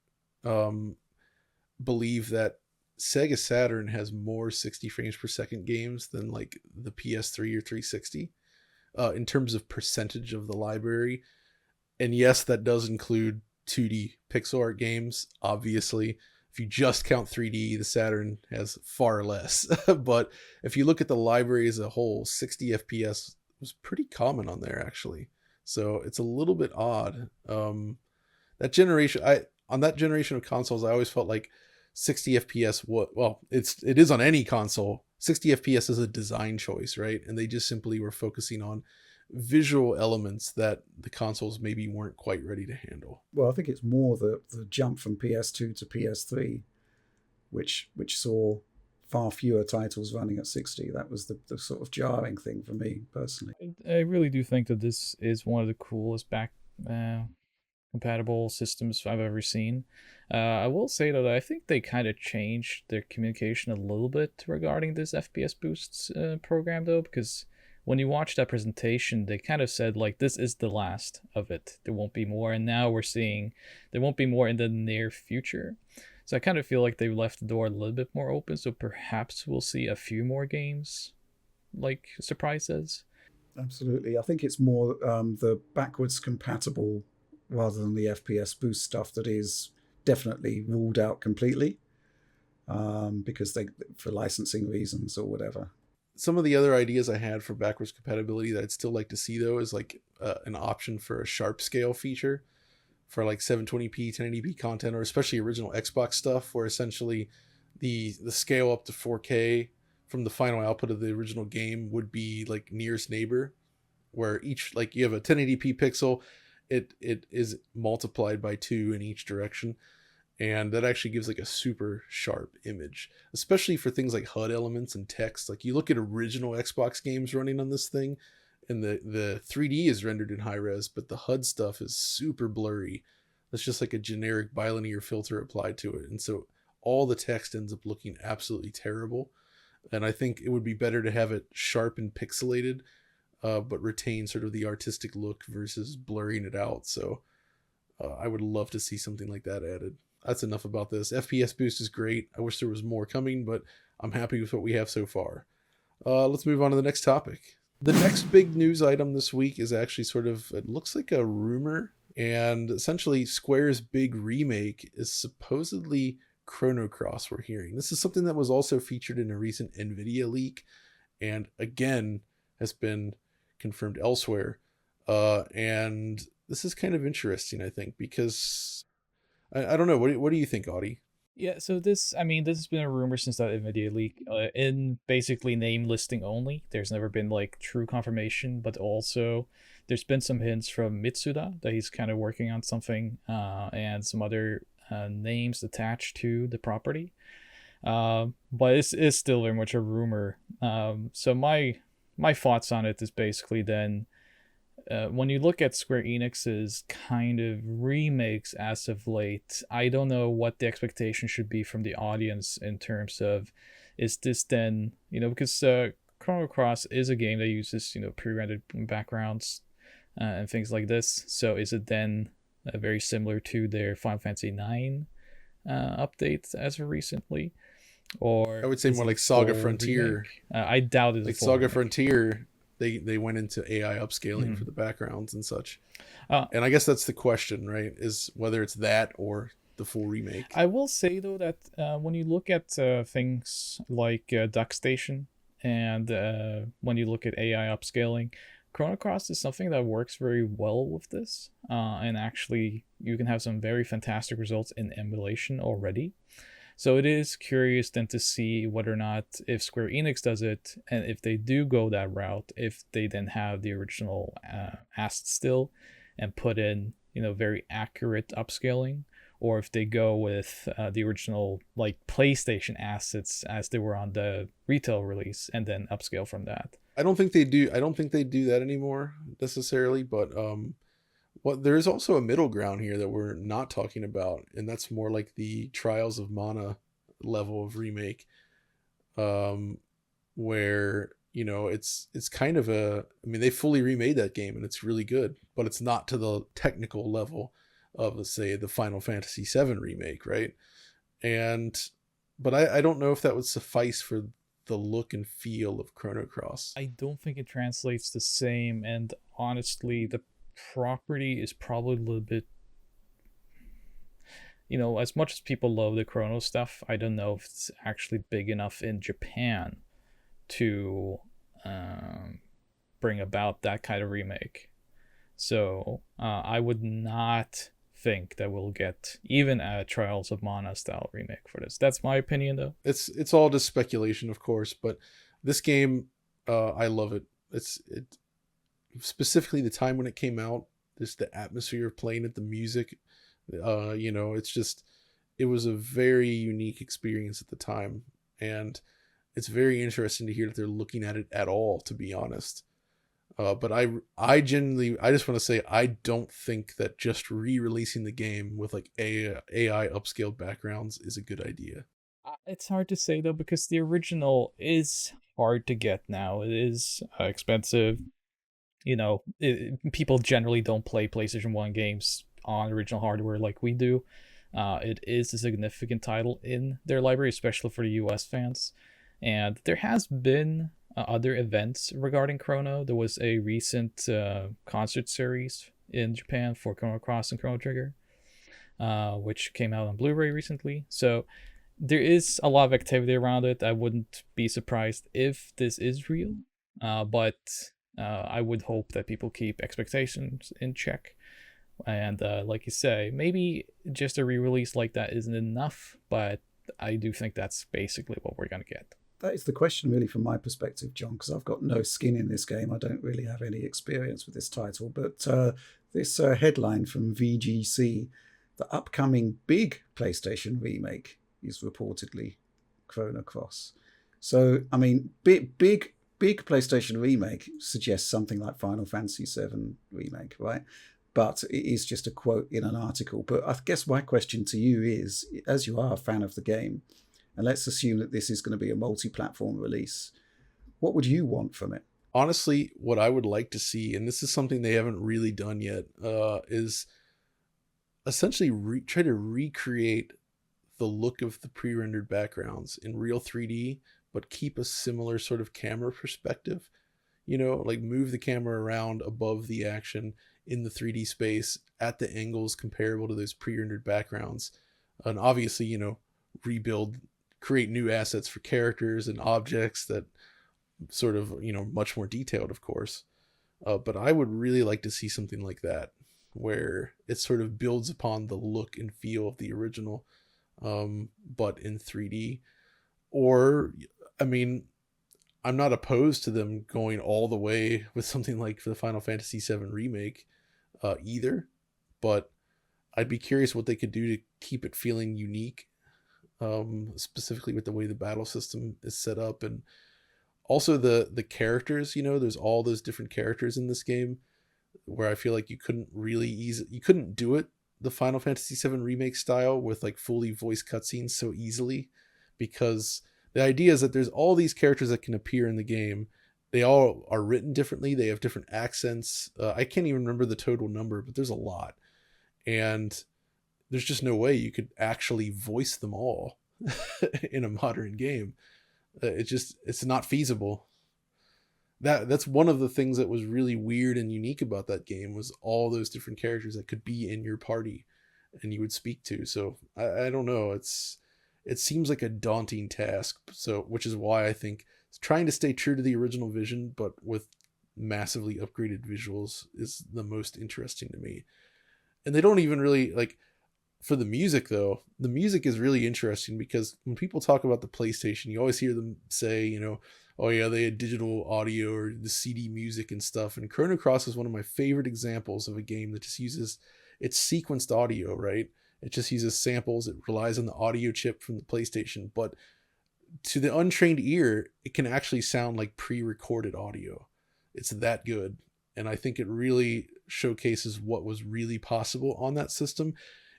believe that Sega Saturn has more 60 frames per second games than like the PS3 or 360 in terms of percentage of the library. And yes, that does include 2D pixel art games, obviously. If you just count 3D, the Saturn has far less. But if you look at the library as a whole, 60 FPS was pretty common on there, actually. So it's a little bit odd. That generation of consoles, I always felt like 60 FPS, it is on any console. 60 FPS is a design choice, right? And they just simply were focusing on visual elements that the consoles maybe weren't quite ready to handle. Well, I think it's more the jump from PS2 to PS3, which saw far fewer titles running at 60. That was the sort of jarring thing for me personally. I really do think that this is one of the coolest back compatible systems I've ever seen. I will say that I think they kind of changed their communication a little bit regarding this FPS Boost program, though, because when you watch that presentation, they kind of said, like, this is the last of it. There won't be more. And now we're seeing there won't be more in the near future. So I kind of feel like they left the door a little bit more open. So perhaps we'll see a few more games, like Surprise says. Absolutely. I think it's more the backwards compatible rather than the FPS Boost stuff that is definitely ruled out completely because for licensing reasons or whatever. Some of the other ideas I had for backwards compatibility that I'd still like to see, though, is like an option for a sharp scale feature for like 720p, 1080p content, or especially original Xbox stuff, where essentially the scale up to 4K from the final output of the original game would be like nearest neighbor, where each, like, you have a 1080p pixel, it is multiplied by 2 in each direction. and that actually gives like a super sharp image, especially for things like HUD elements and text. Like you look at original Xbox games running on this thing, and the 3D is rendered in high res, but the HUD stuff is super blurry. That's just like a generic bilinear filter applied to it, and so all the text ends up looking absolutely terrible. And I think it would be better to have it sharp and pixelated, but retain sort of the artistic look versus blurring it out. So I would love to see something like that added. That's enough about this. FPS Boost is great. I wish there was more coming, but I'm happy with what we have so far. Let's move on to the next topic. The next big news item this week is actually sort of, it looks like a rumor, and essentially Square's big remake is supposedly Chrono Cross, we're hearing. This is something that was also featured in a recent NVIDIA leak, and again has been confirmed elsewhere. And this is kind of interesting, I think, because I don't know. What do you think, Audi? Yeah, so this has been a rumor since that NVIDIA leak, in basically name listing only. There's never been like true confirmation, but also there's been some hints from Mitsuda that he's kind of working on something, and some other names attached to the property. But it's still very much a rumor. So my thoughts on it is basically then, when you look at Square Enix's kind of remakes as of late, I don't know what the expectation should be from the audience in terms of, is this then, because Chrono Cross is a game that uses, pre-rendered backgrounds and things like this. So is it then very similar to their Final Fantasy IX update as of recently? Or I would say more like Saga Frontier. I doubt it's like Saga remake. Frontier. They went into AI upscaling for the backgrounds and such. And I guess that's the question, right? Is whether it's that or the full remake. I will say, though, that when you look at things like DuckStation and when you look at AI upscaling, Chrono Cross is something that works very well with this. And actually, you can have some very fantastic results in emulation already. So it is curious then to see whether or not, if Square Enix does it, and if they do go that route, if they then have the original assets still and put in, very accurate upscaling, or if they go with the original like PlayStation assets as they were on the retail release and then upscale from that. I don't think they do that anymore necessarily, but there is also a middle ground here that we're not talking about, and that's more like the Trials of Mana level of remake, where it's kind of they fully remade that game and it's really good, but it's not to the technical level of, let's say, the Final Fantasy VII remake, right? But I don't know if that would suffice for the look and feel of Chrono Cross. I don't think it translates the same, and honestly, the property is probably a little bit, as much as people love the Chrono stuff, I don't know if it's actually big enough in Japan to bring about that kind of remake. So I would not think that we'll get even a Trials of Mana style remake for this. That's my opinion, though. It's all just speculation, of course, but this game, I love it. It specifically the time when it came out, just the atmosphere of playing it, the music, it was a very unique experience at the time, and it's very interesting to hear that they're looking at it at all, to be honest. But I just want to say, I don't think that just re-releasing the game with like AI upscaled backgrounds is a good idea. It's hard to say, though, because the original is hard to get now. It is expensive. People generally don't play PlayStation 1 games on original hardware like we do. It is a significant title in their library, especially for the US fans. And there has been other events regarding Chrono. There was a recent concert series in Japan for Chrono Cross and Chrono Trigger, which came out on Blu-ray recently. So there is a lot of activity around it. I wouldn't be surprised if this is real, but I would hope that people keep expectations in check. And like you say, maybe just a re-release like that isn't enough, but I do think that's basically what we're going to get. That is the question, really, from my perspective, John, because I've got no skin in this game. I don't really have any experience with this title. But this headline from VGC the upcoming big PlayStation remake is reportedly Chrono Cross. So, I mean, big PlayStation remake suggests something like Final Fantasy VII remake, right? But it is just a quote in an article. But I guess my question to you is, as you are a fan of the game, and let's assume that this is going to be a multi-platform release, what would you want from it? Honestly, what I would like to see, and this is something they haven't really done yet, is essentially try to recreate the look of the pre-rendered backgrounds in real 3D, but keep a similar sort of camera perspective. You know, like move the camera around above the action in the 3D space at the angles comparable to those pre-rendered backgrounds. And obviously, you know, create new assets for characters and objects that sort of, you know, much more detailed, of course. But I would really like to see something like that, where it sort of builds upon the look and feel of the original, but in 3D. Or, I mean, I'm not opposed to them going all the way with something like the Final Fantasy VII remake either, but I'd be curious what they could do to keep it feeling unique, specifically with the way the battle system is set up, and also the characters. You know, there's all those different characters in this game, where I feel like you couldn't do it the Final Fantasy VII remake style with like fully voice cutscenes so easily, because the idea is that there's all these characters that can appear in the game. They all are written differently. They have different accents. I can't even remember the total number, but there's a lot. And there's just no way you could actually voice them all in a modern game. It's not feasible. That's one of the things that was really weird and unique about that game, was all those different characters that could be in your party and you would speak to. So I don't know. It seems like a daunting task. So, which is why I think trying to stay true to the original vision, but with massively upgraded visuals, is the most interesting to me. And they don't even really like, for the music though, the music is really interesting, because when people talk about the PlayStation, you always hear them say, you know, oh yeah, they had digital audio or the CD music and stuff. And Chrono Cross is one of my favorite examples of a game that just uses, it's sequenced audio, right? It just uses samples. It relies on the audio chip from the PlayStation, but to the untrained ear, it can actually sound like pre-recorded audio. It's that good. And I think it really showcases what was really possible on that system,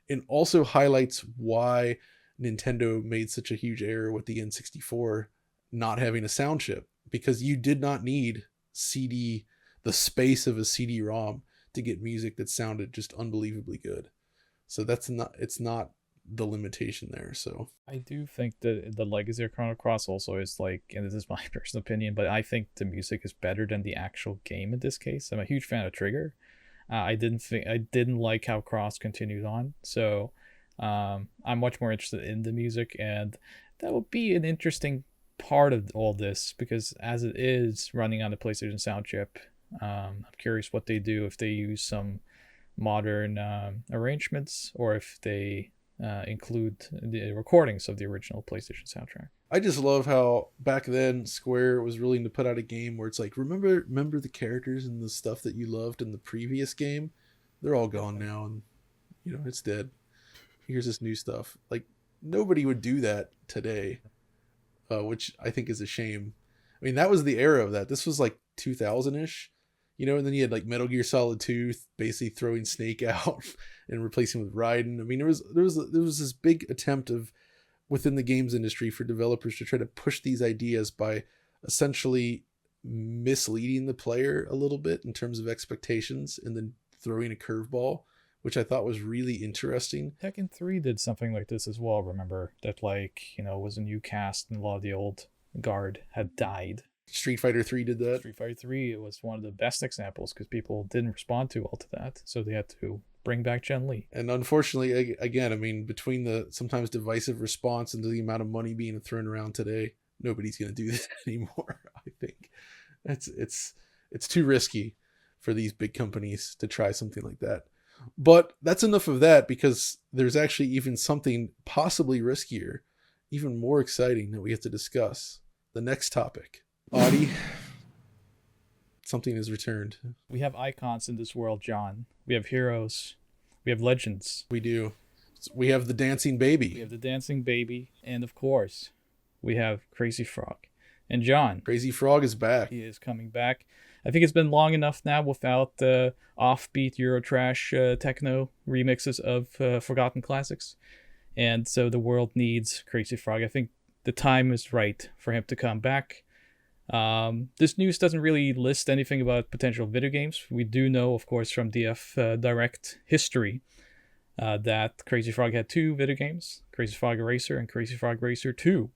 and also highlights why Nintendo made such a huge error with the N64 not having a sound chip, because you did not need the space of a CD-ROM to get music that sounded just unbelievably good. So it's not the limitation there. So I do think that the legacy of Chrono Cross also is like, and this is my personal opinion, but I think the music is better than the actual game in this case. I'm a huge fan of Trigger. I didn't like how Cross continued on, so I'm much more interested in the music, and that will be an interesting part of all this, because as it is running on the PlayStation sound chip, I'm curious what they do, if they use some modern arrangements, or if they include the recordings of the original PlayStation soundtrack. I just love how back then Square was willing to put out a game where it's like, remember the characters and the stuff that you loved in the previous game? They're all gone now, and you know, it's dead. Here's this new stuff. Like, nobody would do that today, which I think is a shame. I mean, that was the era of that. This was like 2000-ish, you know, and then you had like Metal Gear Solid 2 basically throwing Snake out and replacing with Raiden. I mean, there was this big attempt within the games industry for developers to try to push these ideas by essentially misleading the player a little bit in terms of expectations, and then throwing a curveball, which I thought was really interesting. Tekken 3 did something like this as well, remember? That, like, you know, was a new cast and a lot of the old guard had died. Street Fighter 3 did that. Street Fighter 3 was one of the best examples, because people didn't respond too well to that, so they had to bring back Chun-Li. And unfortunately, again, I mean, between the sometimes divisive response and the amount of money being thrown around today, nobody's going to do this anymore. I think it's too risky for these big companies to try something like that. But that's enough of that, because there's actually even something possibly riskier, even more exciting, that we have to discuss. The next topic. Audi. Something has returned. We have icons in this world, John. We have heroes. We have legends. We do. We have the dancing We baby. have the dancing baby, and of course, we have Crazy Frog. And John, Crazy Frog is back. he is coming back. I think it's been long enough now without offbeat Eurotrash techno remixes of forgotten classics. And so the world needs Crazy Frog. I think the time is right for him to come back. This news doesn't really list anything about potential video games. We do know, of course, from DF Direct history that Crazy Frog had 2 video games, Crazy Frog Racer and Crazy Frog Racer 2,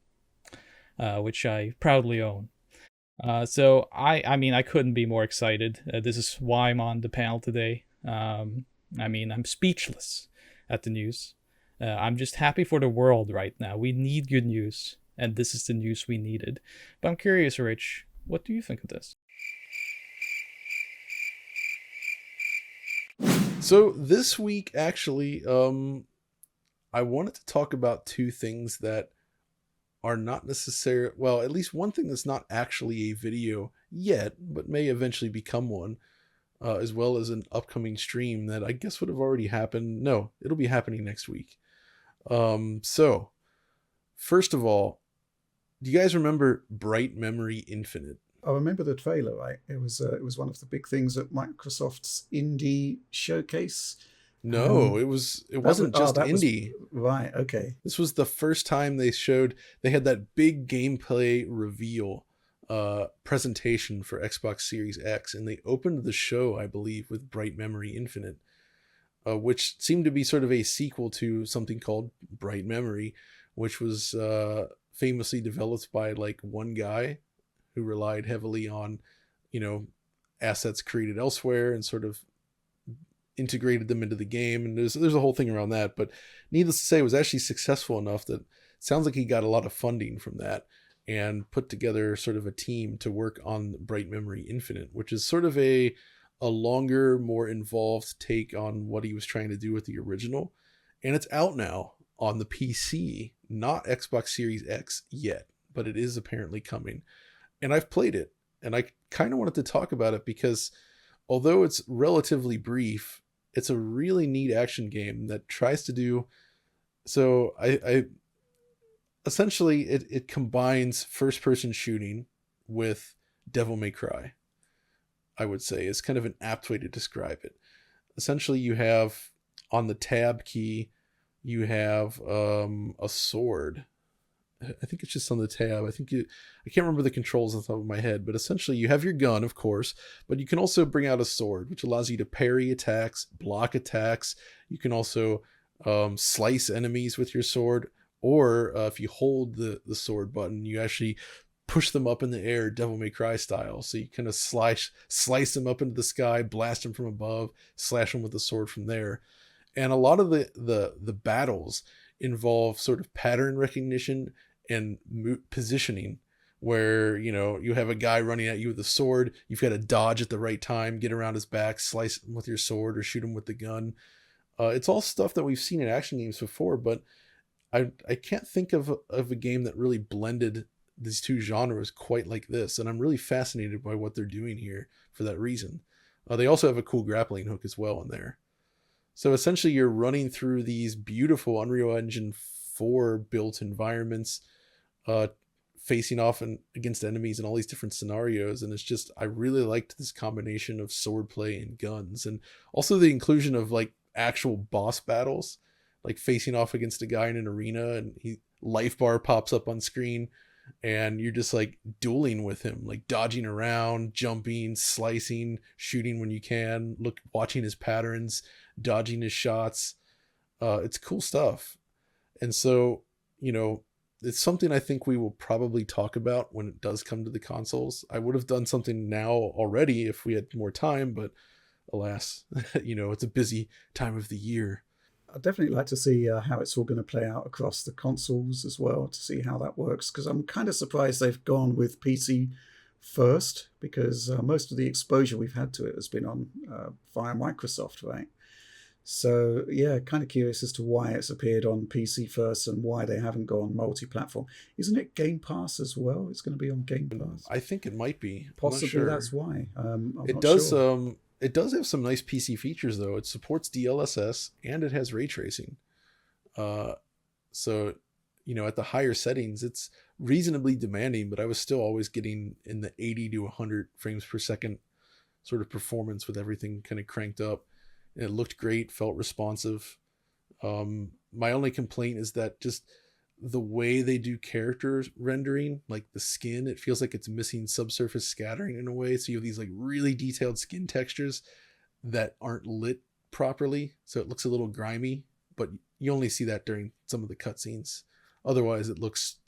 which I proudly own. So I couldn't be more excited. This is why I'm on the panel today. I'm speechless at the news. I'm just happy for the world right now. We need good news, and this is the news we needed. But I'm curious, Rich, what do you think of this? So this week, actually, I wanted to talk about 2 things that are not necessarily, well, at least one thing that's not actually a video yet, but may eventually become one, as well as an upcoming stream that I guess would have already happened. No, it'll be happening next week. So first of all, do you guys remember Bright Memory Infinite? I remember the trailer, right? It was one of the big things at Microsoft's indie showcase. No, it wasn't just indie. Right, okay. This was the first time they had that big gameplay reveal presentation for Xbox Series X, and they opened the show, I believe, with Bright Memory Infinite, which seemed to be sort of a sequel to something called Bright Memory, which was famously developed by like one guy who relied heavily on, assets created elsewhere and sort of integrated them into the game. And there's a whole thing around that, but needless to say, it was actually successful enough that it sounds like he got a lot of funding from that and put together sort of a team to work on Bright Memory Infinite, which is sort of a longer, more involved take on what he was trying to do with the original. And it's out now on the PC, not Xbox Series X yet, but it is apparently coming. And I've played it, and I kind of wanted to talk about it because although it's relatively brief, it's a really neat action game that tries to do so. I essentially it combines first-person shooting with Devil May Cry, I would say, is kind of an apt way to describe it. Essentially, you have on the tab key, you have a sword. I think it's just on the tab. I can't remember the controls on the top of my head, but essentially you have your gun, of course, but you can also bring out a sword, which allows you to parry attacks, block attacks. You can also slice enemies with your sword, or if you hold the sword button, you actually push them up in the air, Devil May Cry style. So you kind of slice them up into the sky, blast them from above, slash them with the sword from there. And a lot of the battles involve sort of pattern recognition and positioning, where you have a guy running at you with a sword, you've got to dodge at the right time, get around his back, slice him with your sword, or shoot him with the gun. It's all stuff that we've seen in action games before, but I can't think of a game that really blended these 2 genres quite like this, and I'm really fascinated by what they're doing here for that reason. They also have a cool grappling hook as well in there. So essentially you're running through these beautiful Unreal Engine 4 built environments, facing off against enemies in all these different scenarios. And it's just, I really liked this combination of swordplay and guns, and also the inclusion of like actual boss battles, like facing off against a guy in an arena and life bar pops up on screen and you're just like dueling with him, like dodging around, jumping, slicing, shooting when you can, watching his patterns, dodging his shots. It's cool stuff. And so, it's something I think we will probably talk about when it does come to the consoles. I would have done something now already if we had more time, but alas, it's a busy time of the year. I'd definitely like to see how it's all going to play out across the consoles as well, to see how that works, because I'm kind of surprised they've gone with PC first, because most of the exposure we've had to it has been on via Microsoft, right? So yeah, kind of curious as to why it's appeared on PC first and why they haven't gone multi-platform. Isn't it Game Pass as well? It's going to be on Game Pass. I think it might be. Possibly sure. That's why. It does. Sure. It does have some nice PC features though. It supports DLSS and it has ray tracing. So, at the higher settings, it's reasonably demanding, but I was still always getting in the 80 to 100 frames per second sort of performance with everything kind of cranked up. And it looked great, felt responsive. My only complaint is that just the way they do character rendering, like the skin, it feels like it's missing subsurface scattering in a way. So you have these like really detailed skin textures that aren't lit properly. So it looks a little grimy, but you only see that during some of the cutscenes. Otherwise, it looks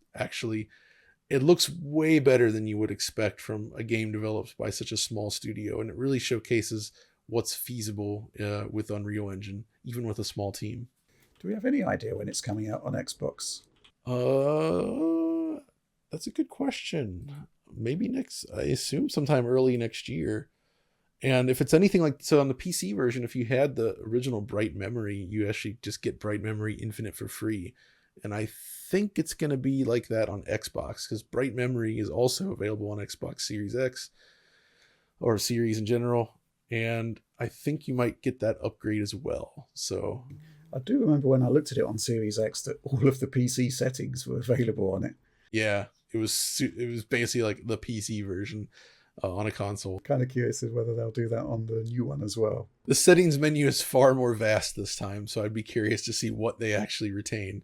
way better than you would expect from a game developed by such a small studio. And it really showcases what's feasible with Unreal Engine, even with a small team. Do we have any idea when it's coming out on Xbox? That's a good question. Maybe I assume sometime early next year. And if it's anything like, so on the PC version, if you had the original Bright Memory, you actually just get Bright Memory Infinite for free. And I think it's going to be like that on Xbox, because Bright Memory is also available on Xbox Series X or Series in general. And I think you might get that upgrade as well. So I do remember when I looked at it on Series X that all of the PC settings were available on it. Yeah, it was basically like the PC version on a console. Kind of curious as whether they'll do that on the new one as well. The settings menu is far more vast this time, so I'd be curious to see what they actually retain.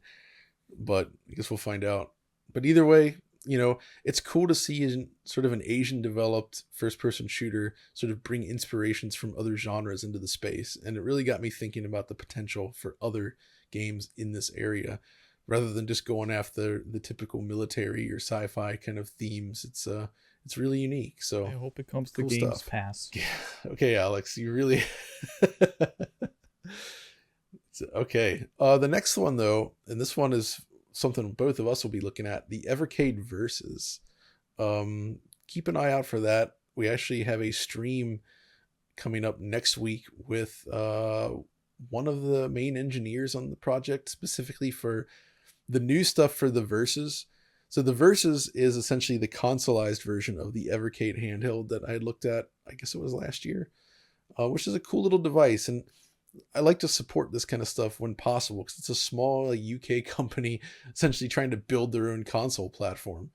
But I guess we'll find out. But either way, it's cool to see sort of an Asian developed first person shooter sort of bring inspirations from other genres into the space. And it really got me thinking about the potential for other games in this area rather than just going after the typical military or sci-fi kind of themes. It's really unique. So I hope it comes cool to Games stuff. Pass. Yeah. Okay, Alex, you really okay. The next one though, and this one is something both of us will be looking at, the Evercade Versus. Keep an eye out for that. We actually have a stream coming up next week with one of the main engineers on the project, specifically for the new stuff for the Versus. So the Versus is essentially the consoleized version of the Evercade handheld that I looked at, I guess it was last year, which is a cool little device. And I like to support this kind of stuff when possible, because it's a small UK company essentially trying to build their own console platform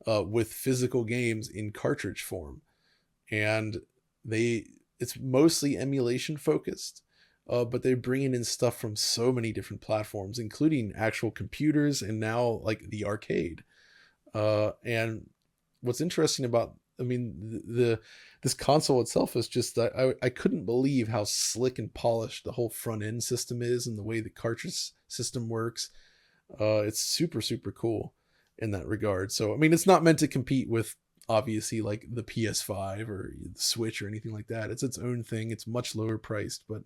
with physical games in cartridge form. And it's mostly emulation focused, but they're bringing in stuff from so many different platforms, including actual computers and now like the arcade. And what's interesting about, this console itself is just, I couldn't believe how slick and polished the whole front end system is and the way the cartridge system works. It's super, super cool in that regard. So, it's not meant to compete with obviously like the PS5 or the Switch or anything like that. It's its own thing. It's much lower priced, but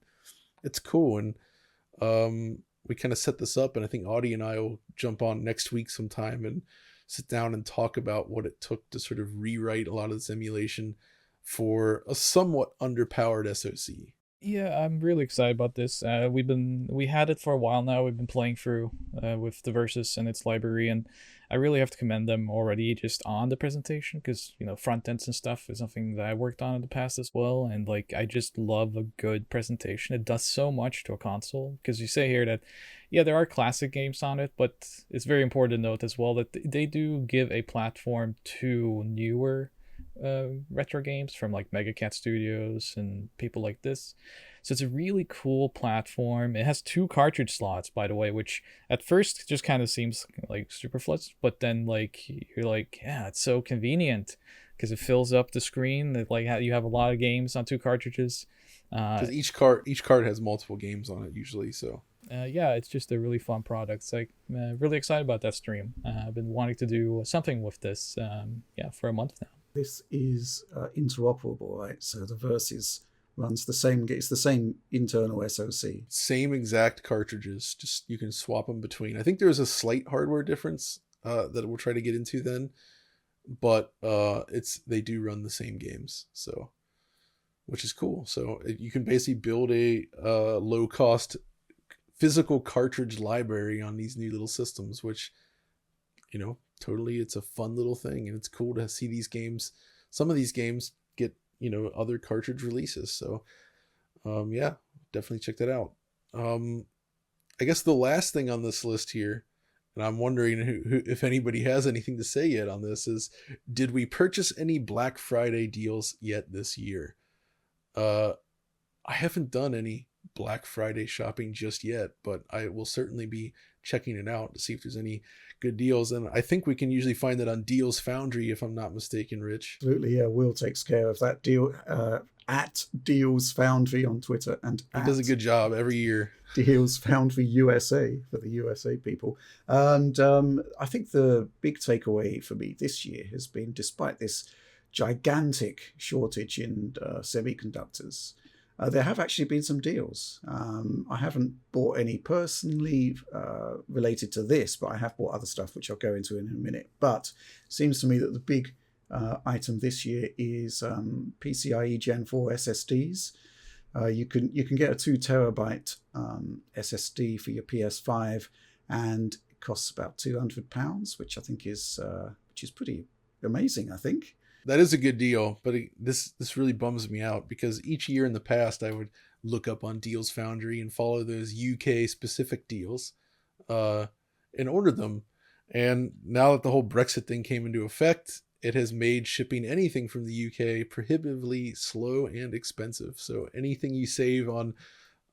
it's cool. And, we kind of set this up, and I think Audi and I will jump on next week sometime and sit down and talk about what it took to sort of rewrite a lot of this emulation for a somewhat underpowered SoC. Yeah, I'm really excited about this. We had it for a while now. We've been playing through with the Versus and its library, and I really have to commend them already just on the presentation, because front ends and stuff is something that I worked on in the past as well, and I just love a good presentation. It does so much to a console, because you say here that there are classic games on it, but it's very important to note as well that they do give a platform to newer retro games from like Mega Cat Studios and people like this. So it's a really cool platform. It has 2 cartridge slots, by the way, which at first just kind of seems like superfluous, but then you're like, yeah, it's so convenient because it fills up the screen. That you have a lot of games on 2 cartridges. Because each card has multiple games on it usually. So it's just a really fun product. It's really excited about that stream. I've been wanting to do something with this for a month now. This is interoperable, right? So the Versus runs the same. It's the same internal SoC. Same exact cartridges. Just you can swap them between. I think there's a slight hardware difference that we'll try to get into then, but they do run the same games. So, which is cool. So you can basically build a low cost physical cartridge library on these new little systems, which totally, it's a fun little thing, and it's cool to see these games. Some of these games get other cartridge releases, so definitely check that out. I guess the last thing on this list here, and I'm wondering if anybody has anything to say yet on this, is did we purchase any Black Friday deals yet this year? I haven't done any Black Friday shopping just yet, but I will certainly be checking it out to see if there's any good deals. And I think we can usually find that on Deals Foundry, if I'm not mistaken, Rich. Absolutely, yeah. Will takes care of that deal at Deals Foundry on Twitter, and he does a good job every year. Deals Foundry USA for the USA people. And I think the big takeaway for me this year has been, despite this gigantic shortage in semiconductors, there have actually been some deals. I haven't bought any personally related to this, but I have bought other stuff, which I'll go into in a minute. But it seems to me that the big item this year is PCIe Gen 4 SSDs. You can get a 2 terabyte SSD for your PS5, and it costs about £200, which I think is pretty amazing, I think. That is a good deal, but this really bums me out because each year in the past I would look up on Deals Foundry and follow those UK specific deals and order them. And now that the whole Brexit thing came into effect, it has made shipping anything from the UK prohibitively slow and expensive. So anything you save on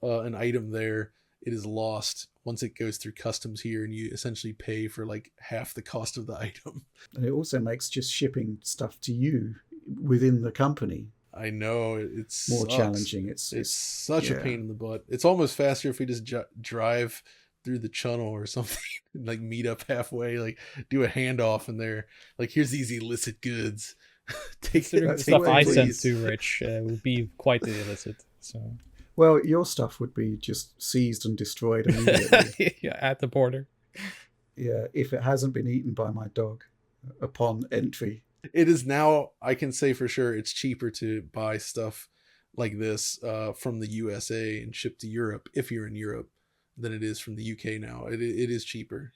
an item there, it is lost once it goes through customs here, and you essentially pay for like half the cost of the item. And it also makes just shipping stuff to you within the company, I know, it's more challenging. It's such a pain in the butt. It's almost faster if we just drive through the channel or something and like meet up halfway, like do a handoff in there, like here's these illicit goods. Take the stuff I sent to Rich would be quite the illicit. So well, your stuff would be just seized and destroyed immediately. Yeah, at the border. Yeah, if it hasn't been eaten by my dog upon entry. It is now, I can say for sure, it's cheaper to buy stuff like this from the USA and ship to Europe, if you're in Europe, than it is from the UK now. It is cheaper.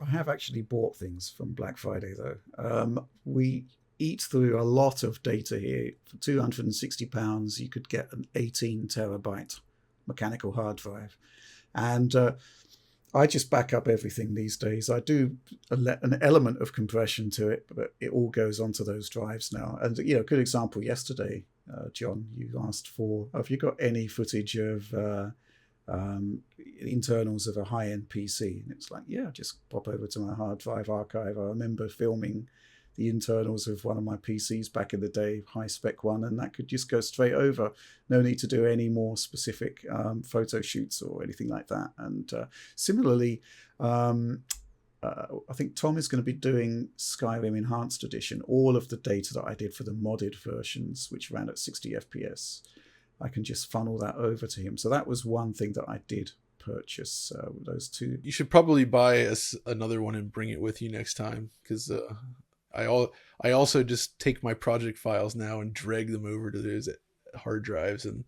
I have actually bought things from Black Friday, though. We eat through a lot of data here. For £260, you could get an 18 terabyte mechanical hard drive. And I just back up everything these days. I do an element of compression to it, but it all goes onto those drives now. And, you know, good example yesterday, John, you asked for, have you got any footage of internals of a high-end PC? And it's like, yeah, just pop over to my hard drive archive. I remember filming the internals of one of my PCs back in the day, high spec one, and that could just go straight over. No need to do any more specific photo shoots or anything like that. And similarly, I think Tom is going to be doing Skyrim Enhanced Edition. All of the data that I did for the modded versions, which ran at 60 FPS, I can just funnel that over to him. So that was one thing that I did purchase, those two. You should probably buy another one and bring it with you next time, because I also just take my project files now and drag them over to those hard drives, and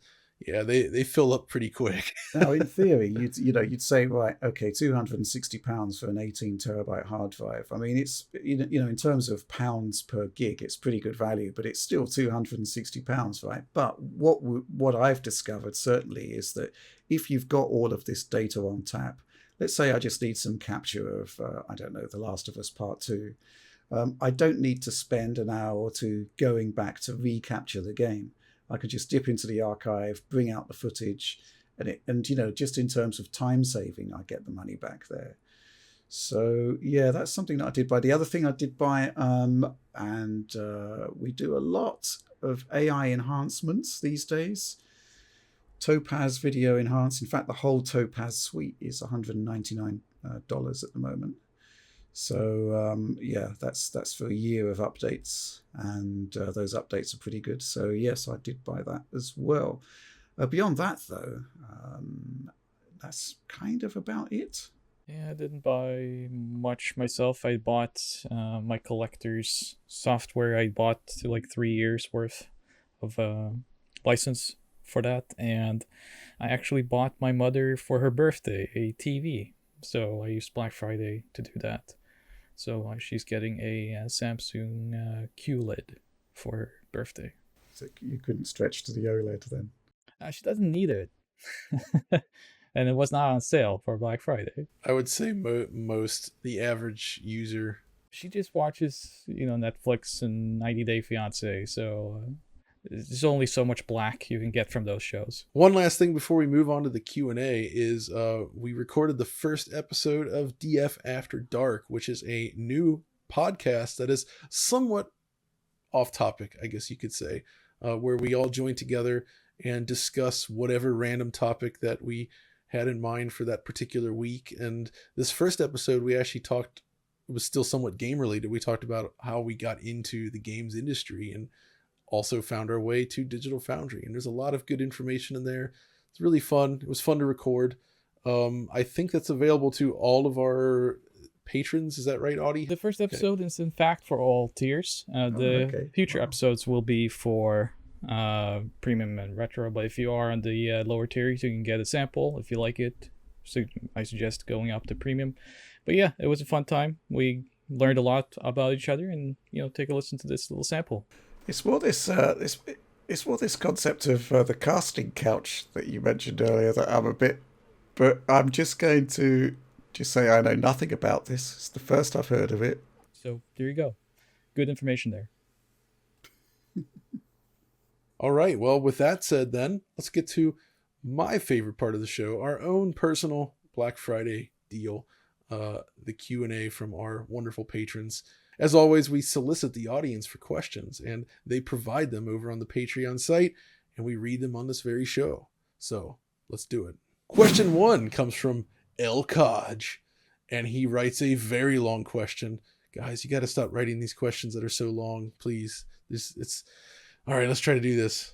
yeah, they fill up pretty quick. Now, in theory, you'd say, right, okay, £260 for an 18 terabyte hard drive. I mean, it's, you know, in terms of pounds per gig, it's pretty good value, but it's still £260, right? But what I've discovered certainly is that if you've got all of this data on tap, let's say I just need some capture of, I don't know, The Last of Us Part 2. I don't need to spend an hour or two going back to recapture the game. I could just dip into the archive, bring out the footage, and you know, just in terms of time saving, I get the money back there. So yeah, that's something that I did buy. The other thing I did buy, and we do a lot of AI enhancements these days. Topaz Video Enhance. In fact, the whole Topaz suite is $199 at the moment. So yeah, that's for a year of updates, and those updates are pretty good. So yes, I did buy that as well. Beyond that, though, that's kind of about it. Yeah, I didn't buy much myself. I bought my collector's software. I bought like 3 years worth of license for that, and I actually bought my mother for her birthday a TV. So I used Black Friday to do that. So she's getting a Samsung QLED for her birthday. So you couldn't stretch to the OLED then? She doesn't need it. and it was not on sale for Black Friday. I would say the average user. She just watches, Netflix and 90 Day Fiancé, so there's only so much black you can get from those shows. One last thing before we move on to the Q&A is we recorded the first episode of DF After Dark, which is a new podcast that is somewhat off topic, I guess you could say, where we all join together and discuss whatever random topic that we had in mind for that particular week. And this first episode, we actually talked, it was still somewhat game related. We talked about how we got into the games industry and also found our way to Digital Foundry. And there's a lot of good information in there. It's really fun. It was fun to record. I think that's available to all of our patrons. Is that right, Audi? The first episode is in fact for all tiers. Future episodes will be for premium and retro, but if you are on the lower tiers, you can get a sample if you like it. So I suggest going up to premium. But yeah, it was a fun time. We learned a lot about each other, and take a listen to this little sample. It's more this concept of the casting couch that you mentioned earlier that I'm a bit, but I'm just going to just say I know nothing about this. It's the first I've heard of it. So there you go. Good information there. All right. Well, with that said, then let's get to my favorite part of the show, our own personal Black Friday deal, the Q&A from our wonderful patrons. As always, we solicit the audience for questions, and they provide them over on the Patreon site, and we read them on this very show. So let's do it. Question 1 comes from El Kaj, and he writes a very long question. Guys, you got to stop writing these questions that are so long, please. All right, let's try to do this.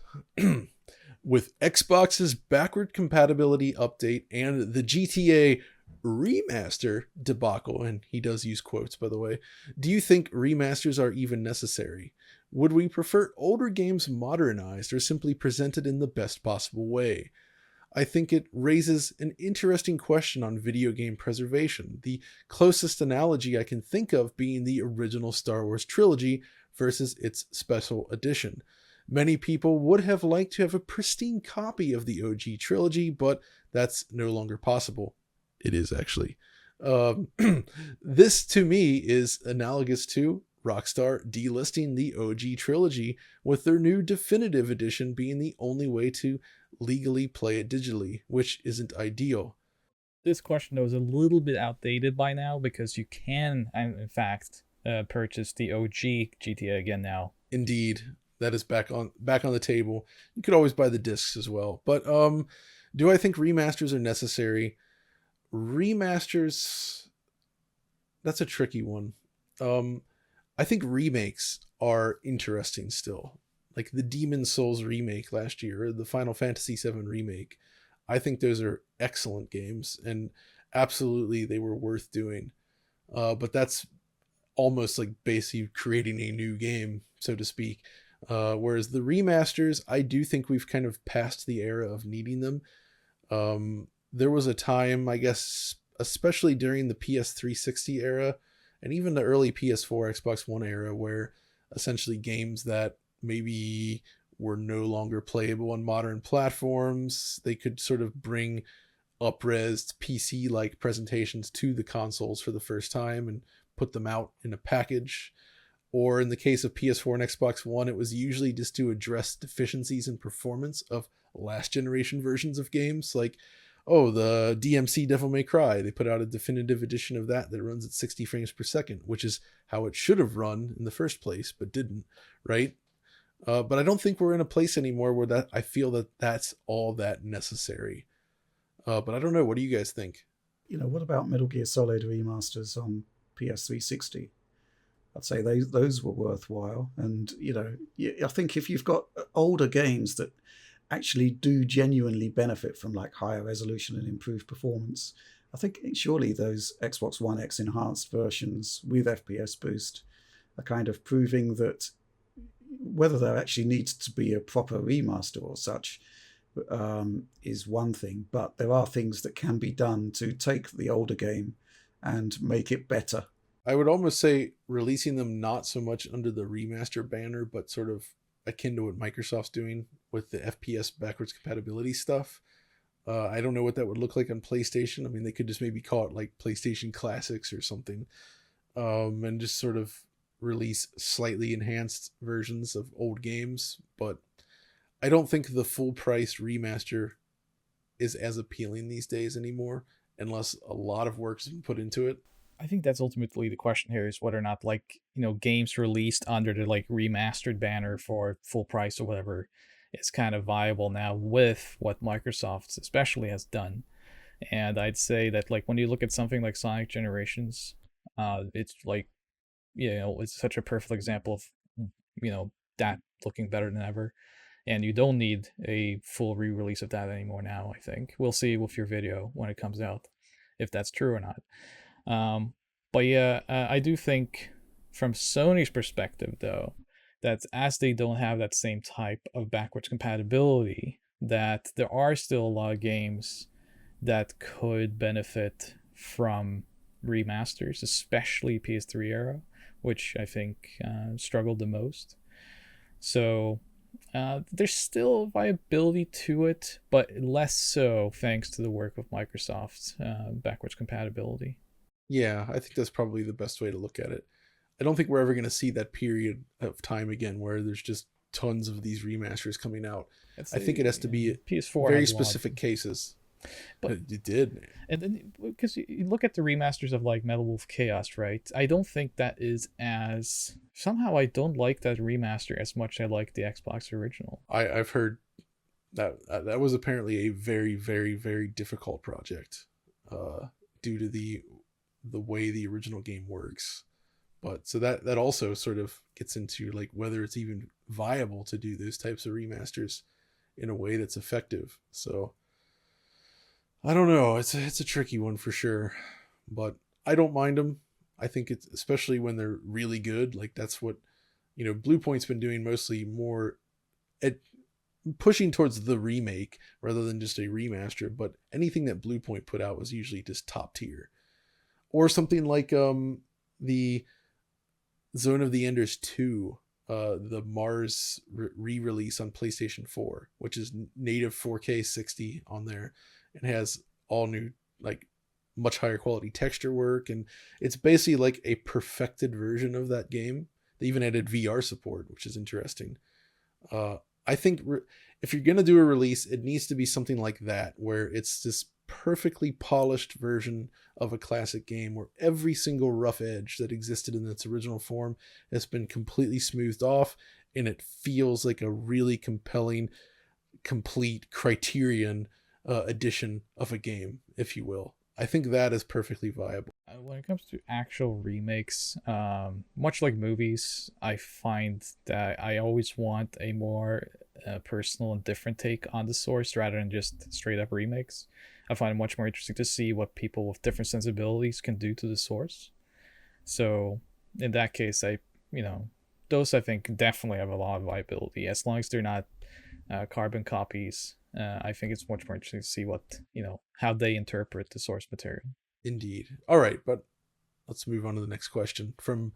With Xbox's backward compatibility update and the GTA remaster debacle, and he does use quotes, by the way, do you think remasters are even necessary? Would we prefer older games modernized or simply presented in the best possible way? I think it raises an interesting question on video game preservation, the closest analogy I can think of being the original Star Wars trilogy versus its special edition. Many people would have liked to have a pristine copy of the OG trilogy, but that's no longer possible. It is actually. This to me is analogous to Rockstar delisting the OG trilogy, with their new definitive edition being the only way to legally play it digitally, which isn't ideal. This question though is a little bit outdated by now, because you can, in fact, purchase the OG GTA again now. Indeed, that is back on the table. You could always buy the discs as well. But do I think remasters are necessary? Remasters, that's a tricky one. I think remakes are interesting still. Like the Demon's Souls remake last year, or the Final Fantasy VII remake. I think those are excellent games, and absolutely they were worth doing. But that's almost like basically creating a new game, so to speak. Whereas the remasters, I do think we've kind of passed the era of needing them. There was a time, I guess, especially during the PS360 era, and even the early PS4, Xbox One era, where essentially games that maybe were no longer playable on modern platforms, they could sort of bring up-resed PC-like presentations to the consoles for the first time and put them out in a package. Or in the case of PS4 and Xbox One, it was usually just to address deficiencies in performance of last generation versions of games. Like, the DMC Devil May Cry, they put out a definitive edition of that runs at 60 frames per second, which is how it should have run in the first place, but didn't, right? But I don't think we're in a place anymore where I feel that that's all that necessary. But I don't know. What do you guys think? What about Metal Gear Solid remasters on PS360? I'd say those were worthwhile. And, I think if you've got older games that actually do genuinely benefit from like higher resolution and improved performance, I think surely those Xbox One X enhanced versions with FPS Boost are kind of proving that whether there actually needs to be a proper remaster or such is one thing, but there are things that can be done to take the older game and make it better. I would almost say releasing them not so much under the remaster banner, but sort of akin to what Microsoft's doing with the FPS backwards compatibility stuff. I don't know what that would look like on PlayStation. I mean, they could just maybe call it like PlayStation Classics or something, and just sort of release slightly enhanced versions of old games. But I don't think the full price remaster is as appealing these days anymore, unless a lot of work's been put into it. I think that's ultimately the question here, is whether or not, like, games released under the like remastered banner for full price or whatever is kind of viable now with what Microsoft especially has done. And I'd say that, like, when you look at something like Sonic Generations, it's like, it's such a perfect example of, that looking better than ever. And you don't need a full re-release of that anymore now, I think. We'll see with your video when it comes out, if that's true or not. But yeah, I do think from Sony's perspective, though, that as they don't have that same type of backwards compatibility, that there are still a lot of games that could benefit from remasters, especially PS3 era, which I think struggled the most. So there's still viability to it, but less so thanks to the work of Microsoft's backwards compatibility. Yeah, I think that's probably the best way to look at it. I don't think we're ever going to see that period of time again where there's just tons of these remasters coming out. I think it has to be PS4 very specific cases. But it did. And then, because you look at the remasters of like Metal Wolf Chaos, right? I don't think that is as... Somehow I don't like that remaster as much as I like the Xbox original. I've heard that was apparently a very, very, very difficult project due to the way the original game works. But so that also sort of gets into like whether it's even viable to do those types of remasters in a way that's effective. So I don't know. It's a tricky one for sure, but I don't mind them. I think it's, especially when they're really good. Like that's what, Bluepoint's been doing mostly more at pushing towards the remake rather than just a remaster. But anything that Bluepoint put out was usually just top tier, or something like the Zone of the Enders 2, the Mars re-release on PlayStation 4, which is native 4K 60 on there and has all new, like, much higher quality texture work, and it's basically like a perfected version of that game. They even added VR support, which is interesting. I think if you're gonna do a release, it needs to be something like that, where it's this perfectly polished version of a classic game where every single rough edge that existed in its original form has been completely smoothed off, and it feels like a really compelling, complete Criterion edition of a game, if you will. I think that is perfectly viable. When it comes to actual remakes, much like movies, I find that I always want a more personal and different take on the source rather than just straight up remakes. I find it much more interesting to see what people with different sensibilities can do to the source. So in that case, those I think definitely have a lot of viability, as long as they're not carbon copies. I think it's much more interesting to see what, how they interpret the source material. Indeed. All right, but let's move on to the next question from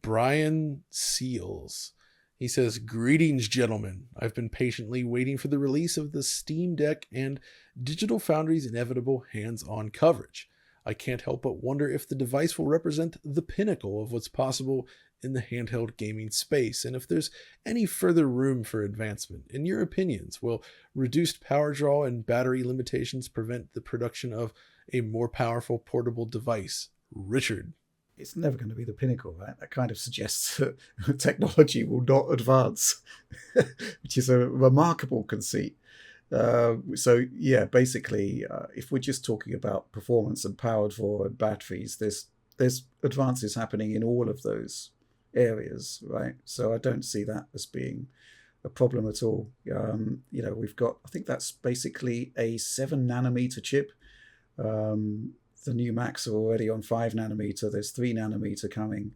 Brian Seals. He says, "Greetings, gentlemen. I've been patiently waiting for the release of the Steam Deck and Digital Foundry's inevitable hands-on coverage. I can't help but wonder if the device will represent the pinnacle of what's possible in the handheld gaming space, and if there's any further room for advancement. In your opinions, will reduced power draw and battery limitations prevent the production of a more powerful portable device? Richard." It's never going to be the pinnacle, right? That kind of suggests that technology will not advance, which is a remarkable conceit. So yeah, basically, if we're just talking about performance and power draw and batteries, there's advances happening in all of those areas, right? So I don't see that as being a problem at all. We've got, I think that's basically a 7nm chip. The new Macs are already on 5nm. There's 3nm coming.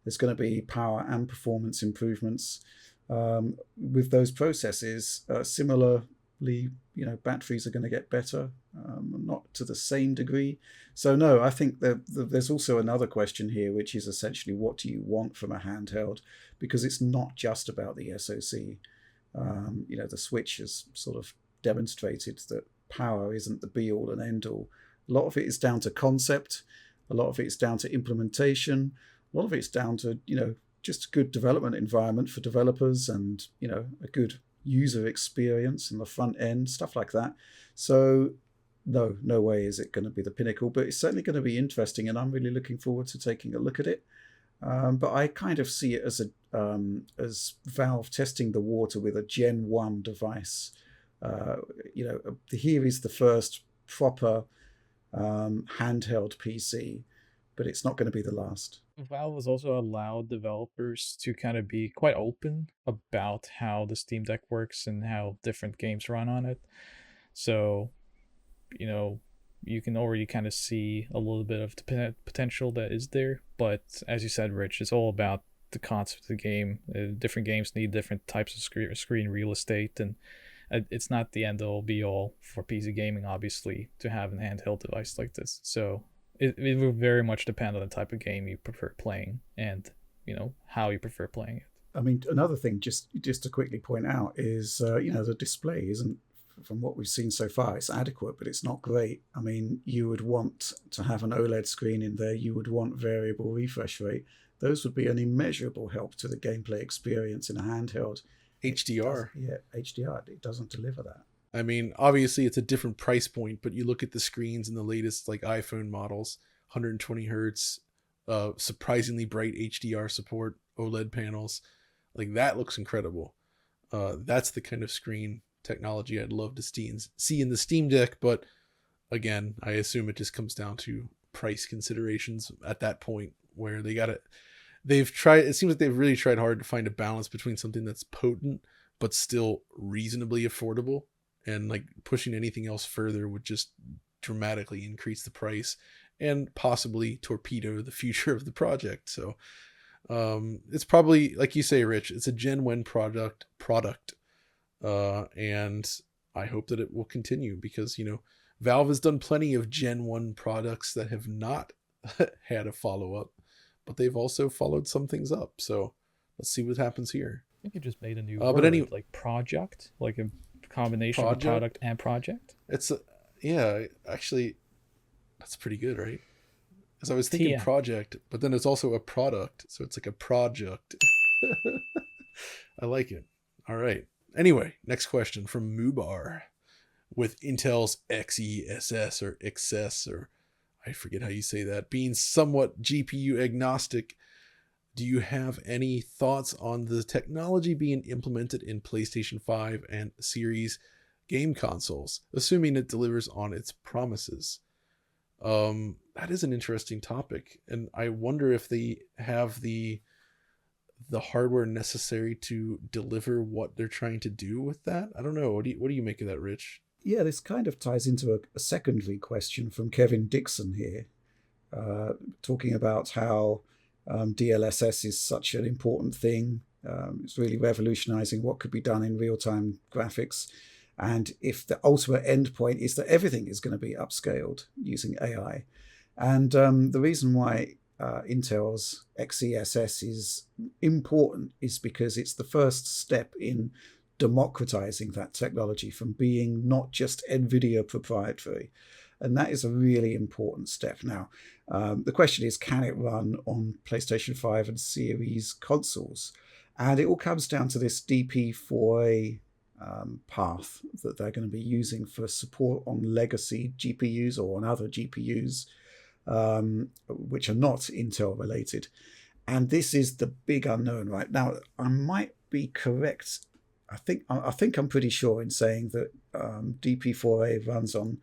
There's going to be power and performance improvements with those processes. Similarly, batteries are going to get better, not to the same degree. So no, I think that there's also another question here, which is essentially, what do you want from a handheld? Because it's not just about the SoC. The Switch has sort of demonstrated that power isn't the be all and end all. A lot of it is down to concept. A lot of it is down to implementation. A lot of it's down to, just a good development environment for developers and, a good user experience in the front end, stuff like that. So no way is it going to be the pinnacle, but it's certainly going to be interesting, and I'm really looking forward to taking a look at it. But I kind of see it as Valve testing the water with a Gen 1 device. Here is the first proper handheld PC, but it's not going to be the last. Valve has also allowed developers to kind of be quite open about how the Steam Deck works and how different games run on it. So, you can already kind of see a little bit of the potential that is there. But as you said, Rich, it's all about the concept of the game. Different games need different types of screen real estate, and it's not the end all be all for PC gaming, obviously, to have a handheld device like this. So it will very much depend on the type of game you prefer playing and, how you prefer playing it. I mean, another thing, just to quickly point out, is, the display isn't, from what we've seen so far, it's adequate, but it's not great. I mean, you would want to have an OLED screen in there. You would want variable refresh rate. Those would be an immeasurable help to the gameplay experience in a handheld. HDR. HDR. It doesn't deliver that. I mean, obviously it's a different price point, but you look at the screens in the latest iPhone models, 120 hertz, surprisingly bright HDR support, OLED panels, that looks incredible. That's the kind of screen technology I'd love to see in the Steam Deck, but again, I assume it just comes down to price considerations at that point, where it seems like they've really tried hard to find a balance between something that's potent but still reasonably affordable, and pushing anything else further would just dramatically increase the price and possibly torpedo the future of the project. So it's probably, like you say, Rich, it's a Gen 1 product, and I hope that it will continue, because Valve has done plenty of Gen 1 products that have not had a follow-up, but they've also followed some things up. So let's see what happens here. I think you just made a new but word, project, a combination of product and project. It's actually that's pretty good, right? Because I was thinking project, but then it's also a product, so it's like a project. I like it. All right. Anyway, next question from Mubar. With Intel's XeSS or XeSS, or I forget how you say that, being somewhat GPU agnostic, do you have any thoughts on the technology being implemented in PlayStation 5 and Series game consoles, assuming it delivers on its promises? That is an interesting topic, and I wonder if they have the hardware necessary to deliver what they're trying to do with that. I don't know. What do you make of that, Rich? Yeah, this kind of ties into a secondary question from Kevin Dixon here, talking about how DLSS is such an important thing. It's really revolutionizing what could be done in real-time graphics. And if the ultimate endpoint is that everything is going to be upscaled using AI. And the reason why Intel's XeSS is important is because it's the first step in democratizing that technology from being not just NVIDIA proprietary. And that is a really important step. Now, the question is, can it run on PlayStation 5 and Series consoles? And it all comes down to this DP4A path that they're going to be using for support on legacy GPUs or on other GPUs, which are not Intel related. And this is the big unknown right now. I might be correct. I think I'm pretty sure in saying that DP4A runs on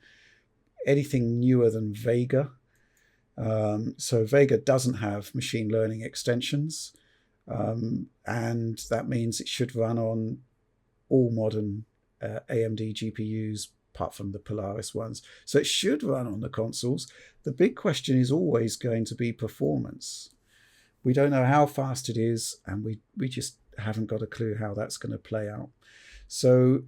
anything newer than Vega. So Vega doesn't have machine learning extensions, and that means it should run on all modern AMD GPUs, apart from the Polaris ones. So it should run on the consoles. The big question is always going to be performance. We don't know how fast it is, and we just haven't got a clue how that's going to play out. So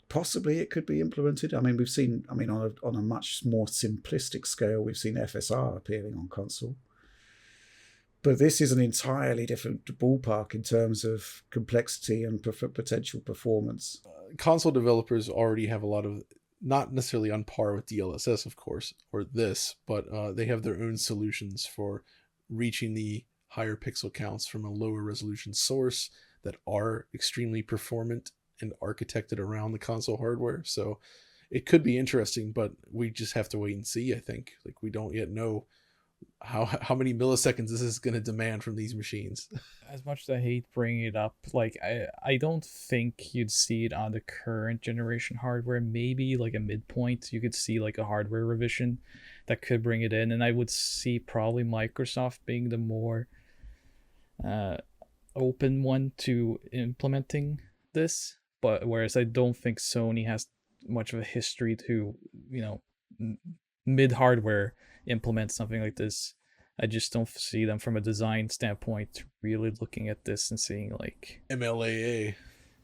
possibly it could be implemented. I mean, we've seen, on a much more simplistic scale, we've seen FSR appearing on console. But this is an entirely different ballpark in terms of complexity and potential performance. console developers already have a lot of, not necessarily on par with DLSS, of course, or this, but they have their own solutions for reaching the higher pixel counts from a lower resolution source that are extremely performant and architected around the console hardware. So it could be interesting, but we just have to wait and see, I think. Like, we don't yet know how many milliseconds this is going to demand from these machines. As much as I hate bringing it up, like I don't think you'd see it on the current generation hardware. Maybe like a midpoint, you could see like a hardware revision that could bring it in, and I would see probably Microsoft being the more open one to implementing this. But whereas I don't think Sony has much of a history to, mid hardware implement something like this. I just don't see them from a design standpoint really looking at this and seeing like MLAA.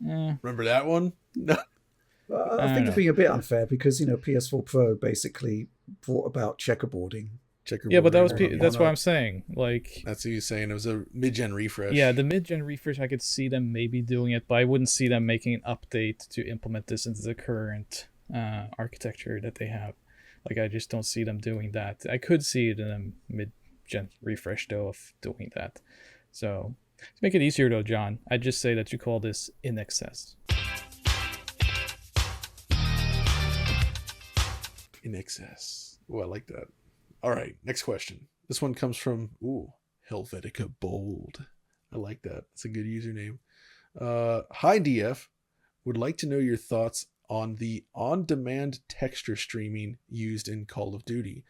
Remember that one? No. I think they're being a bit unfair because PS4 Pro basically brought about checkerboarding. Yeah, but that's what I'm saying. Like, that's what he's saying. It was a mid-gen refresh. Yeah, the mid-gen refresh, I could see them maybe doing it, but I wouldn't see them making an update to implement this into the current architecture that they have. Like, I just don't see them doing that. I could see it in a mid-gen refresh, though, of doing that. So, to make it easier, though, John, I'd just say that you call this in excess. In excess. Oh, I like that. All right, next question. This one comes from, Helvetica Bold. I like that. It's a good username. Hi, DF. Would like to know your thoughts on the on-demand texture streaming used in Call of Duty.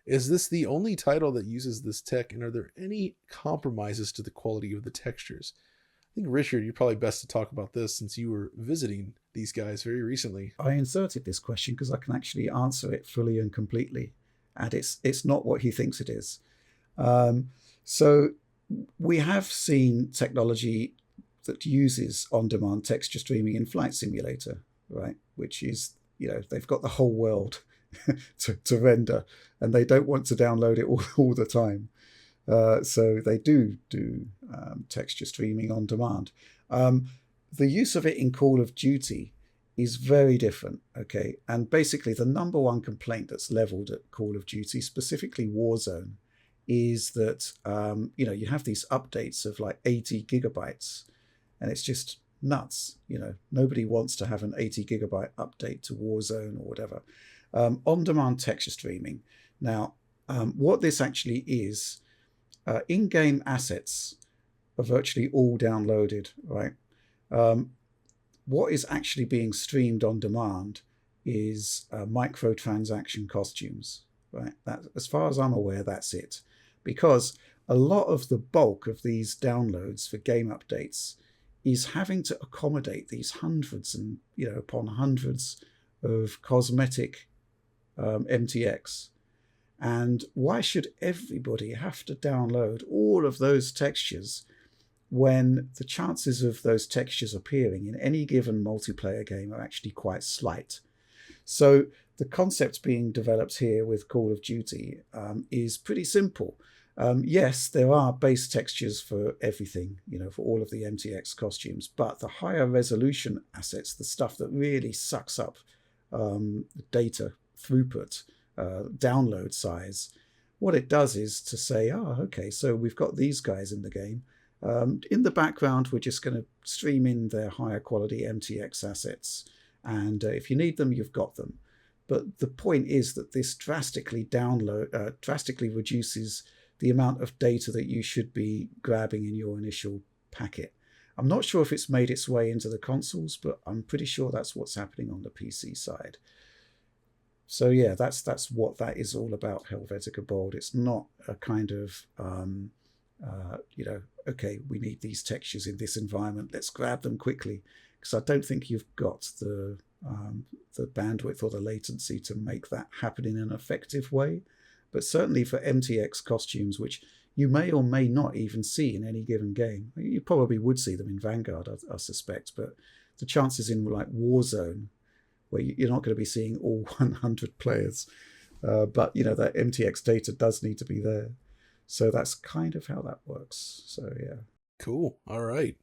Is this the only title that uses this tech, and are there any compromises to the quality of the textures? I think, Richard, you're probably best to talk about this since you were visiting these guys very recently. I inserted this question because I can actually answer it fully and completely. And it's not what he thinks it is. So we have seen technology that uses on-demand texture streaming in Flight Simulator, right? Which is, they've got the whole world to render, and they don't want to download it all the time. So they do texture streaming on demand. The use of it in Call of Duty is very different, okay? And basically the number one complaint that's leveled at Call of Duty, specifically Warzone, is that, you have these updates of like 80 gigabytes, and it's just nuts. Nobody wants to have an 80 gigabyte update to Warzone or whatever. On-demand texture streaming. Now, what this actually is, in-game assets are virtually all downloaded, right? What is actually being streamed on demand is microtransaction costumes, right? That, as far as I'm aware, that's it. Because a lot of the bulk of these downloads for game updates is having to accommodate these hundreds and, upon hundreds of cosmetic MTX. And why should everybody have to download all of those textures when the chances of those textures appearing in any given multiplayer game are actually quite slight? So the concept being developed here with Call of Duty is pretty simple. Yes, there are base textures for everything, for all of the MTX costumes, but the higher resolution assets, the stuff that really sucks up data throughput, download size, what it does is to say, okay, so we've got these guys in the game. In the background, we're just going to stream in their higher quality MTX assets. And if you need them, you've got them. But the point is that this drastically reduces the amount of data that you should be grabbing in your initial packet. I'm not sure if it's made its way into the consoles, but I'm pretty sure that's what's happening on the PC side. So yeah, that's what that is all about, Helvetica Bold. It's not a kind of, okay, we need these textures in this environment, let's grab them quickly. Because I don't think you've got the bandwidth or the latency to make that happen in an effective way. But certainly for MTX costumes, which you may or may not even see in any given game. You probably would see them in Vanguard, I suspect, but the chances in like Warzone, where you're not going to be seeing all 100 players, but that MTX data does need to be there. So that's kind of how that works. So yeah. Cool. All right.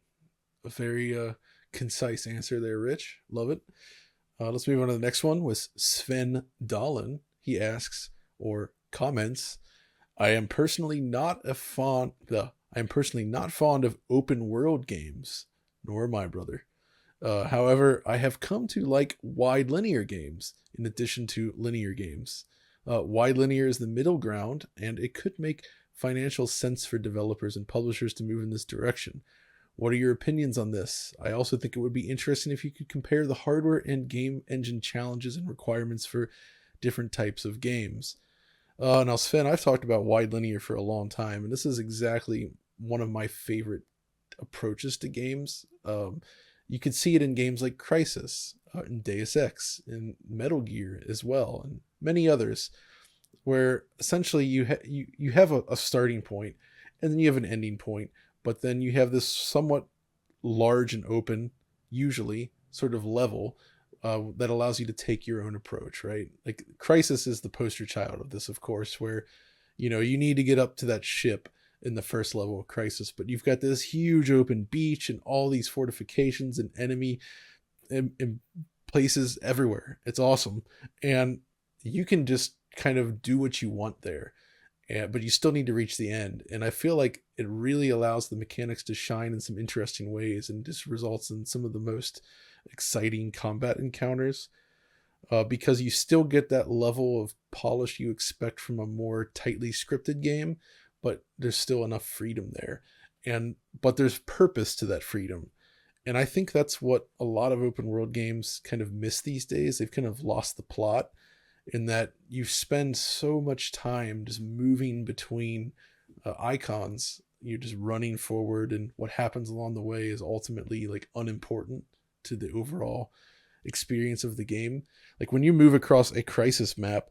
A very concise answer there, Rich. Love it. Let's move on to the next one with Sven Dahlen. He asks or comments, I am personally not fond of open world games, nor am I, brother. However, I have come to like wide linear games in addition to linear games. Wide linear is the middle ground, and it could make financial sense for developers and publishers to move in this direction. What are your opinions on this? I also think it would be interesting if you could compare the hardware and game engine challenges and requirements for different types of games. Now, Sven, I've talked about wide linear for a long time, and this is exactly one of my favorite approaches to games. You could see it in games like Crysis, in Deus Ex, in Metal Gear as well, and many others, where essentially you have a starting point, and then you have an ending point, but then you have this somewhat large and open, usually, sort of level that allows you to take your own approach, right? Like Crysis is the poster child of this, of course, where, you need to get up to that ship in the first level of Crysis, but you've got this huge open beach and all these fortifications and enemy in places everywhere. It's awesome. And you can just kind of do what you want there. But you still need to reach the end. And I feel like it really allows the mechanics to shine in some interesting ways and just results in some of the most exciting combat encounters, because you still get that level of polish you expect from a more tightly scripted game, but there's still enough freedom there. But there's purpose to that freedom. And I think that's what a lot of open world games kind of miss these days. They've kind of lost the plot, in that you spend so much time just moving between icons. You're just running forward, and what happens along the way is ultimately like unimportant to the overall experience of the game. Like when you move across a Crysis map,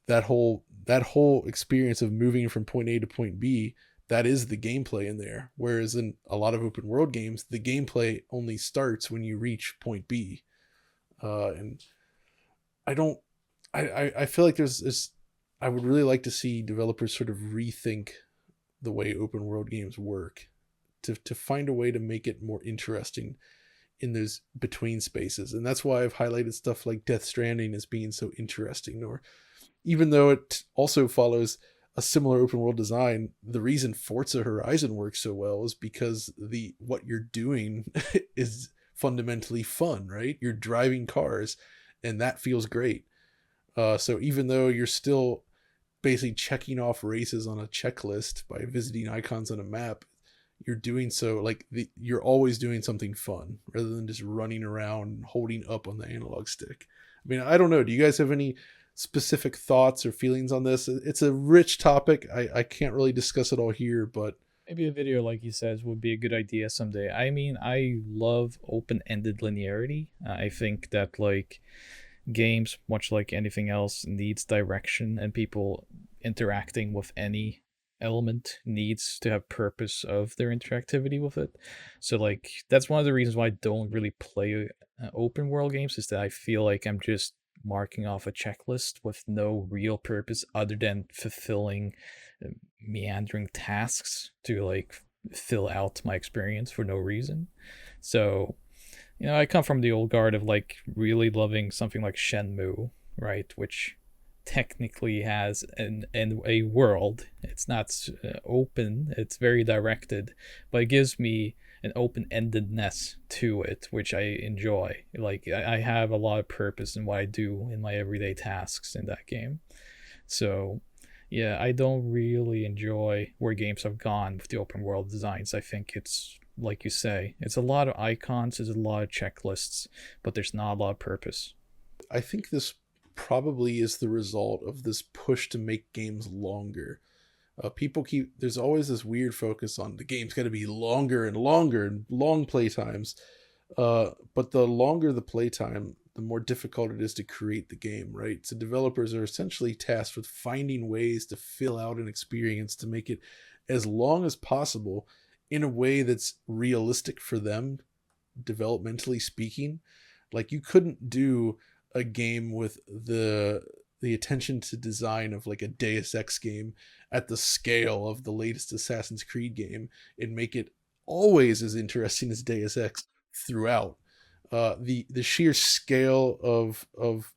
that whole experience of moving from point A to point B, that is the gameplay in there. Whereas in a lot of open world games, the gameplay only starts when you reach point B. And I feel like there's this, I would really like to see developers sort of rethink the way open world games work to find a way to make it more interesting in those between spaces. And that's why I've highlighted stuff like Death Stranding as being so interesting, or even though it also follows a similar open world design, the reason Forza Horizon works so well is because what you're doing is fundamentally fun, right? You're driving cars, and that feels great. So even though you're still basically checking off races on a checklist by visiting icons on a map, you're doing so like you're always doing something fun rather than just running around holding up on the analog stick. I mean, I don't know. Do you guys have any specific thoughts or feelings on this? It's a rich topic. I can't really discuss it all here, but maybe a video like he says would be a good idea someday. I mean, I love open-ended linearity. I think that like games, much like anything else, needs direction, and people interacting with any element needs to have purpose of their interactivity with it. So like that's one of the reasons why I don't really play open world games, is that I feel like I'm just marking off a checklist with no real purpose other than fulfilling meandering tasks to like fill out my experience for no reason. So I come from the old guard of like really loving something like Shenmue, right, which technically has a world. It's not open, it's very directed, but it gives me an open-endedness to it, which I enjoy. Like I have a lot of purpose in what I do in my everyday tasks in that game. So yeah, I don't really enjoy where games have gone with the open world designs. I think it's, like you say, it's a lot of icons, there's a lot of checklists, but there's not a lot of purpose. I think this probably is the result of this push to make games longer. There's always this weird focus on the game's got to be longer and longer and long play times. But the longer the playtime, the more difficult it is to create the game, right? So developers are essentially tasked with finding ways to fill out an experience to make it as long as possible in a way that's realistic for them, developmentally speaking. Like you couldn't do a game with the attention to design of like a Deus Ex game at the scale of the latest Assassin's Creed game and make it always as interesting as Deus Ex, throughout. The sheer scale of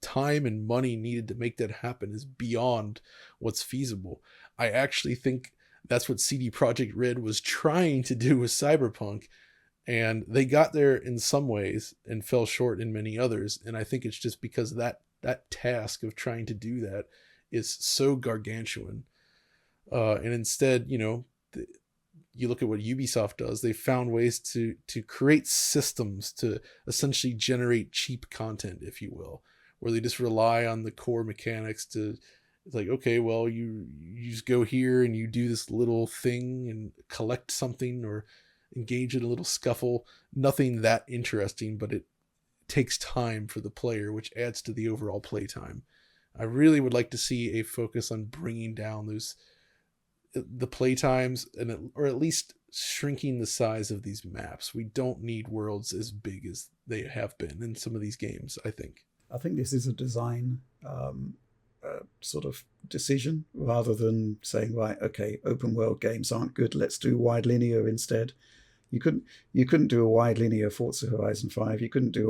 time and money needed to make that happen is beyond what's feasible. I actually think that's what CD Projekt Red was trying to do with Cyberpunk, and they got there in some ways and fell short in many others. And I think it's just because that task of trying to do that is so gargantuan. And instead, you look at what Ubisoft does. They found ways to create systems to essentially generate cheap content, if you will, where they just rely on the core mechanics to, it's like, okay, well, you just go here and you do this little thing and collect something or engage in a little scuffle. Nothing that interesting, but it takes time for the player, which adds to the overall playtime. I really would like to see a focus on bringing down the playtimes, or at least shrinking the size of these maps. We don't need worlds as big as they have been in some of these games, I think. I think this is a design sort of decision, rather than saying, right, okay, open world games aren't good, let's do wide linear instead. You couldn't do a wide linear Forza Horizon 5. You couldn't do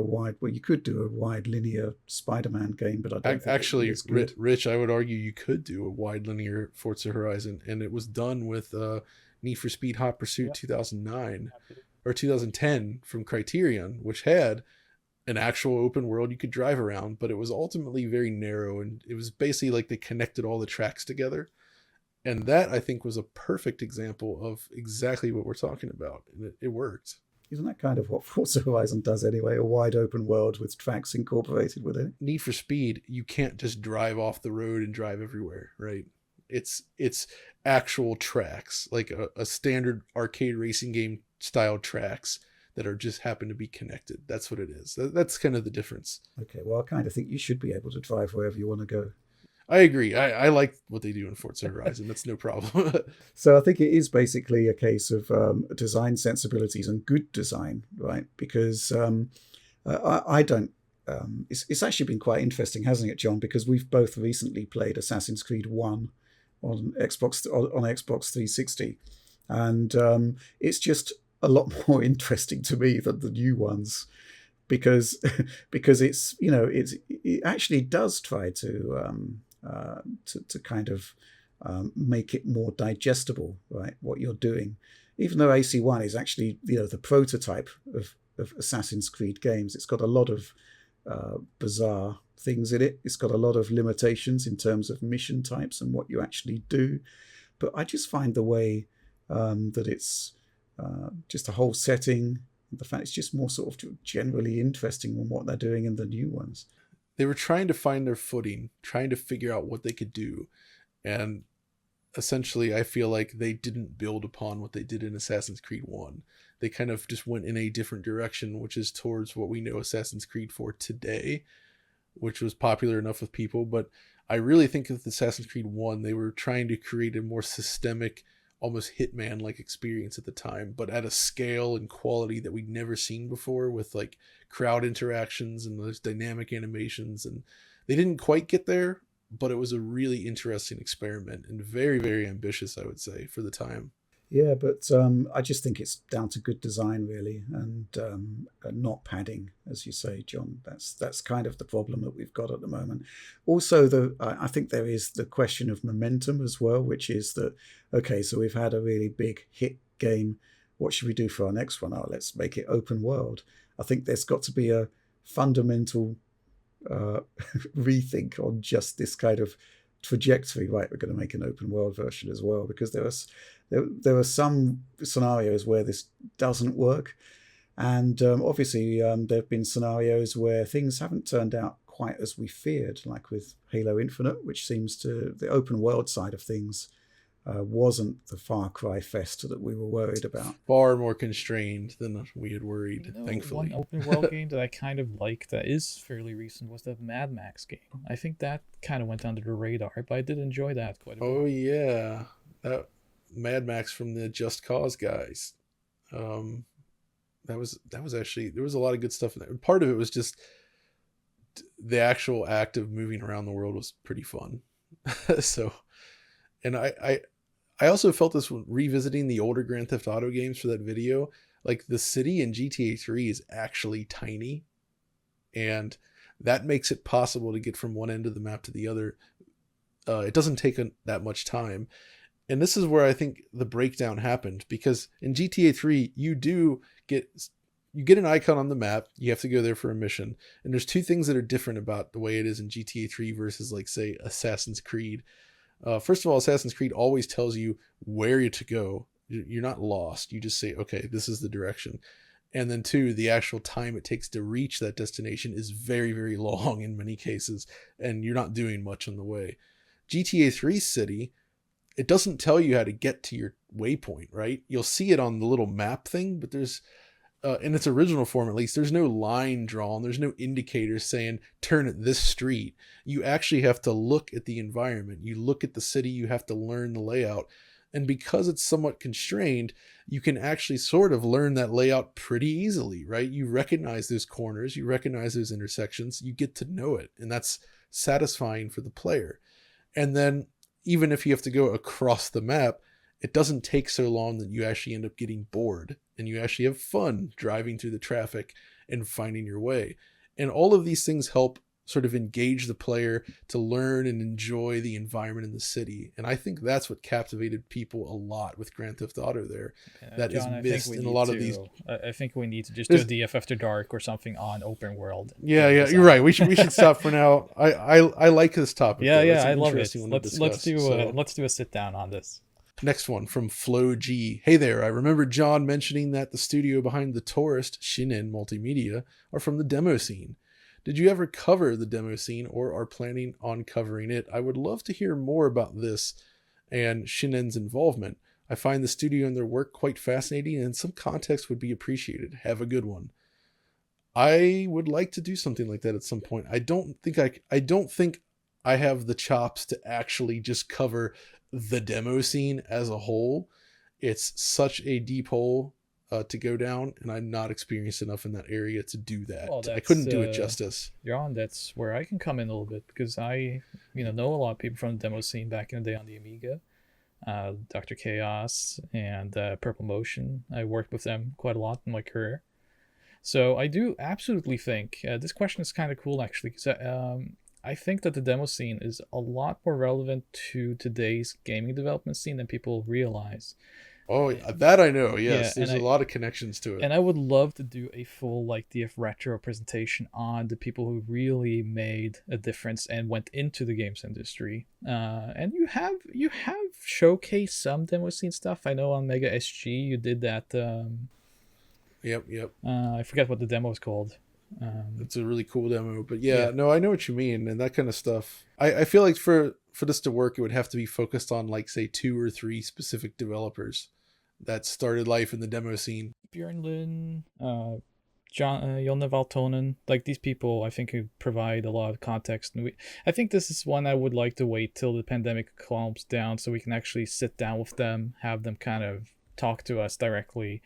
you could do a wide linear Spider-Man game, but I don't think actually, it's good. Rich, I would argue you could do a wide linear Forza Horizon, and it was done with Need for Speed Hot Pursuit 2009 or 2010 from Criterion, which had an actual open world you could drive around, but it was ultimately very narrow, and it was basically like they connected all the tracks together. And that, I think, was a perfect example of exactly what we're talking about. And it worked. Isn't that kind of what Forza Horizon does anyway? A wide open world with tracks incorporated with it. Need for Speed, you can't just drive off the road and drive everywhere, right? It's actual tracks, like a standard arcade racing game style tracks that are just happen to be connected. That's what it is. That's kind of the difference. Okay, well, I kind of think you should be able to drive wherever you want to go. I agree. I like what they do in Forza Horizon. That's no problem. So I think it is basically a case of design sensibilities and good design, right? Because I don't. It's actually been quite interesting, hasn't it, John? Because we've both recently played Assassin's Creed 1 on Xbox 360, and it's just a lot more interesting to me than the new ones. Because it's it actually does try to kind of make it more digestible, right? What you're doing, even though AC1 is actually the prototype of Assassin's Creed games. It's got a lot of bizarre things in it. It's got a lot of limitations in terms of mission types and what you actually do. But I just find the way that it's just a whole setting. The fact it's just more sort of generally interesting than what they're doing in the new ones. They were trying to find their footing, trying to figure out what they could do. And essentially, I feel like they didn't build upon what they did in Assassin's Creed 1. They kind of just went in a different direction, which is towards what we know Assassin's Creed for today, which was popular enough with people. But I really think with Assassin's Creed 1, they were trying to create a more systemic, almost Hitman-like experience at the time, but at a scale and quality that we'd never seen before, with like crowd interactions and those dynamic animations. And they didn't quite get there, but it was a really interesting experiment and very, very ambitious, I would say, for the time. Yeah, but I just think it's down to good design, really, and not padding, as you say, John. That's kind of the problem that we've got at the moment. Also, I think there is the question of momentum as well, which is that, okay, so we've had a really big hit game. What should we do for our next one? Oh, let's make it open world. I think there's got to be a fundamental rethink on just this kind of trajectory. Right, we're going to make an open world version as well, because there are some scenarios where this doesn't work, and obviously there have been scenarios where things haven't turned out quite as we feared, like with Halo Infinite, which seems to, the open world side of things wasn't the Far Cry fest that we were worried about. Far more constrained than we had worried, thankfully. One open world game that I kind of like that is fairly recent was the Mad Max game. I think that kind of went under the radar, but I did enjoy that quite a bit. Oh yeah, that Mad Max from the Just Cause guys. That was actually, there was a lot of good stuff in there. Part of it was just the actual act of moving around the world was pretty fun. So, and I also felt this when revisiting the older Grand Theft Auto games for that video. like the city in GTA 3 is actually tiny, and that makes it possible to get from one end of the map to the other. It doesn't take that much time. And this is where I think the breakdown happened, because in GTA 3, you get an icon on the map. You have to go there for a mission. And there's two things that are different about the way it is in GTA 3 versus, like, say, Assassin's Creed. First of all, Assassin's Creed always tells you where to go. You're not lost. You just say, okay, this is the direction. And then two, the actual time it takes to reach that destination is very, very long in many cases, and you're not doing much on the way. GTA 3 City, it doesn't tell you how to get to your waypoint, right? You'll see it on the little map thing, but there's, in its original form at least, there's no line drawn. There's no indicators saying turn at this street. You actually have to look at the environment. You look at the city, you have to learn the layout. And because it's somewhat constrained, you can actually sort of learn that layout pretty easily, right? You recognize those corners, you recognize those intersections, you get to know it. And that's satisfying for the player. And then even if you have to go across the map, it doesn't take so long that you actually end up getting bored, and you actually have fun driving through the traffic and finding your way. And all of these things help sort of engage the player to learn and enjoy the environment in the city. And I think that's what captivated people a lot with Grand Theft Auto there. That John, is missed in a lot of these. I think we need to just do a DF After Dark or something on open world. Yeah, you're right. We should stop for now. I like this topic. Yeah, I love it. Let's do a sit down on this. Next one from Flo G. Hey there, I remember John mentioning that the studio behind The Tourist, Shinen Multimedia, are from the demo scene. Did you ever cover the demo scene or are planning on covering it? I would love to hear more about this and Shinen's involvement. I find the studio and their work quite fascinating, and some context would be appreciated. Have a good one. I would like to do something like that at some point. I don't think I have the chops to actually just cover the demo scene as a whole. It's such a deep hole to go down, and I'm not experienced enough in that area to do that. Well, I couldn't do it justice. John, that's where I can come in a little bit, because I know a lot of people from the demo scene back in the day on the Amiga. Dr. Chaos and Purple Motion. I worked with them quite a lot in my career. So I do absolutely think this question is kind of cool, actually, because I think that the demo scene is a lot more relevant to today's gaming development scene than people realize. Oh, that I know. Yes, there's a lot of connections to it. And I would love to do a full DF retro presentation on the people who really made a difference and went into the games industry. And you have showcased some demo scene stuff. I know on Mega SG you did that. Yep. I forget what the demo is called. It's a really cool demo, but no, I know what you mean, and that kind of stuff. I feel like for this to work, it would have to be focused on, like, say, 2 or 3 specific developers that started life in the demo scene. Björn Lund, Jonne Valtonen, like these people, I think, who provide a lot of context. And I think this is one I would like to wait till the pandemic calms down so we can actually sit down with them, have them kind of talk to us directly.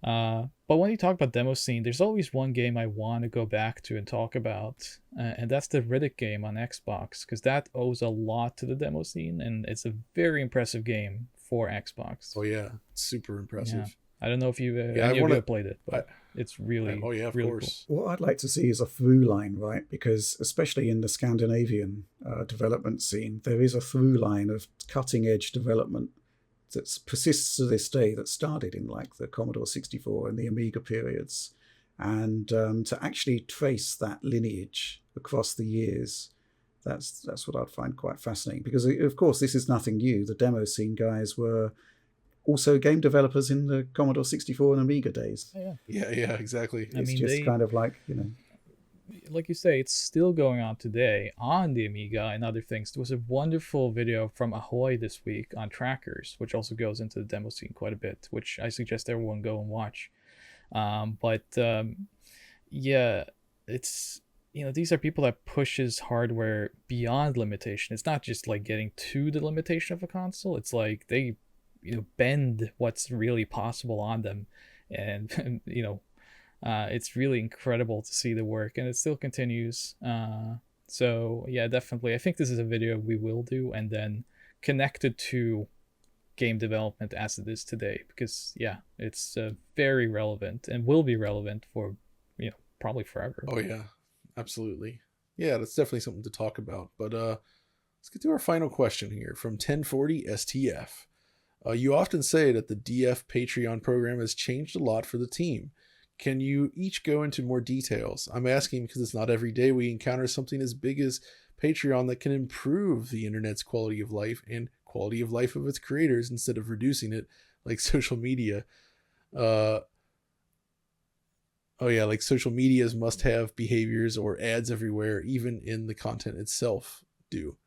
But when you talk about demo scene, there's always one game I want to go back to and talk about, and that's the Riddick game on Xbox, because that owes a lot to the demo scene, and it's a very impressive game for Xbox. Oh yeah, super impressive. Yeah. I don't know if you have played it, but it's really of really course. Cool. What I'd like to see is a through line, right? Because especially in the Scandinavian development scene, there is a through line of cutting edge development that persists to this day, that started in like the Commodore 64 and the Amiga periods, and to actually trace that lineage across the years, that's what I'd find quite fascinating, because of course this is nothing new. The demo scene guys were also game developers in the Commodore 64 and Amiga days. Yeah, exactly. It's just kind of like, like you say, it's still going on today on the Amiga and other things. There was a wonderful video from Ahoy this week on trackers, which also goes into the demo scene quite a bit, which I suggest everyone go and watch. It's, these are people that pushes hardware beyond limitation. It's not just like getting to the limitation of a console. It's like they, bend what's really possible on them. And, it's really incredible to see the work, and it still continues. So yeah, definitely. I think this is a video we will do, and then connected to game development as it is today, because yeah, it's very relevant and will be relevant for probably forever. Oh yeah, absolutely. Yeah, that's definitely something to talk about. But let's get to our final question here from 1040 STF. You often say that the DF Patreon program has changed a lot for the team. Can you each go into more details? I'm asking because it's not every day we encounter something as big as Patreon that can improve the internet's quality of life and quality of life of its creators instead of reducing it, like social media. Oh yeah, like social media's must-have behaviors or ads everywhere, even in the content itself, do.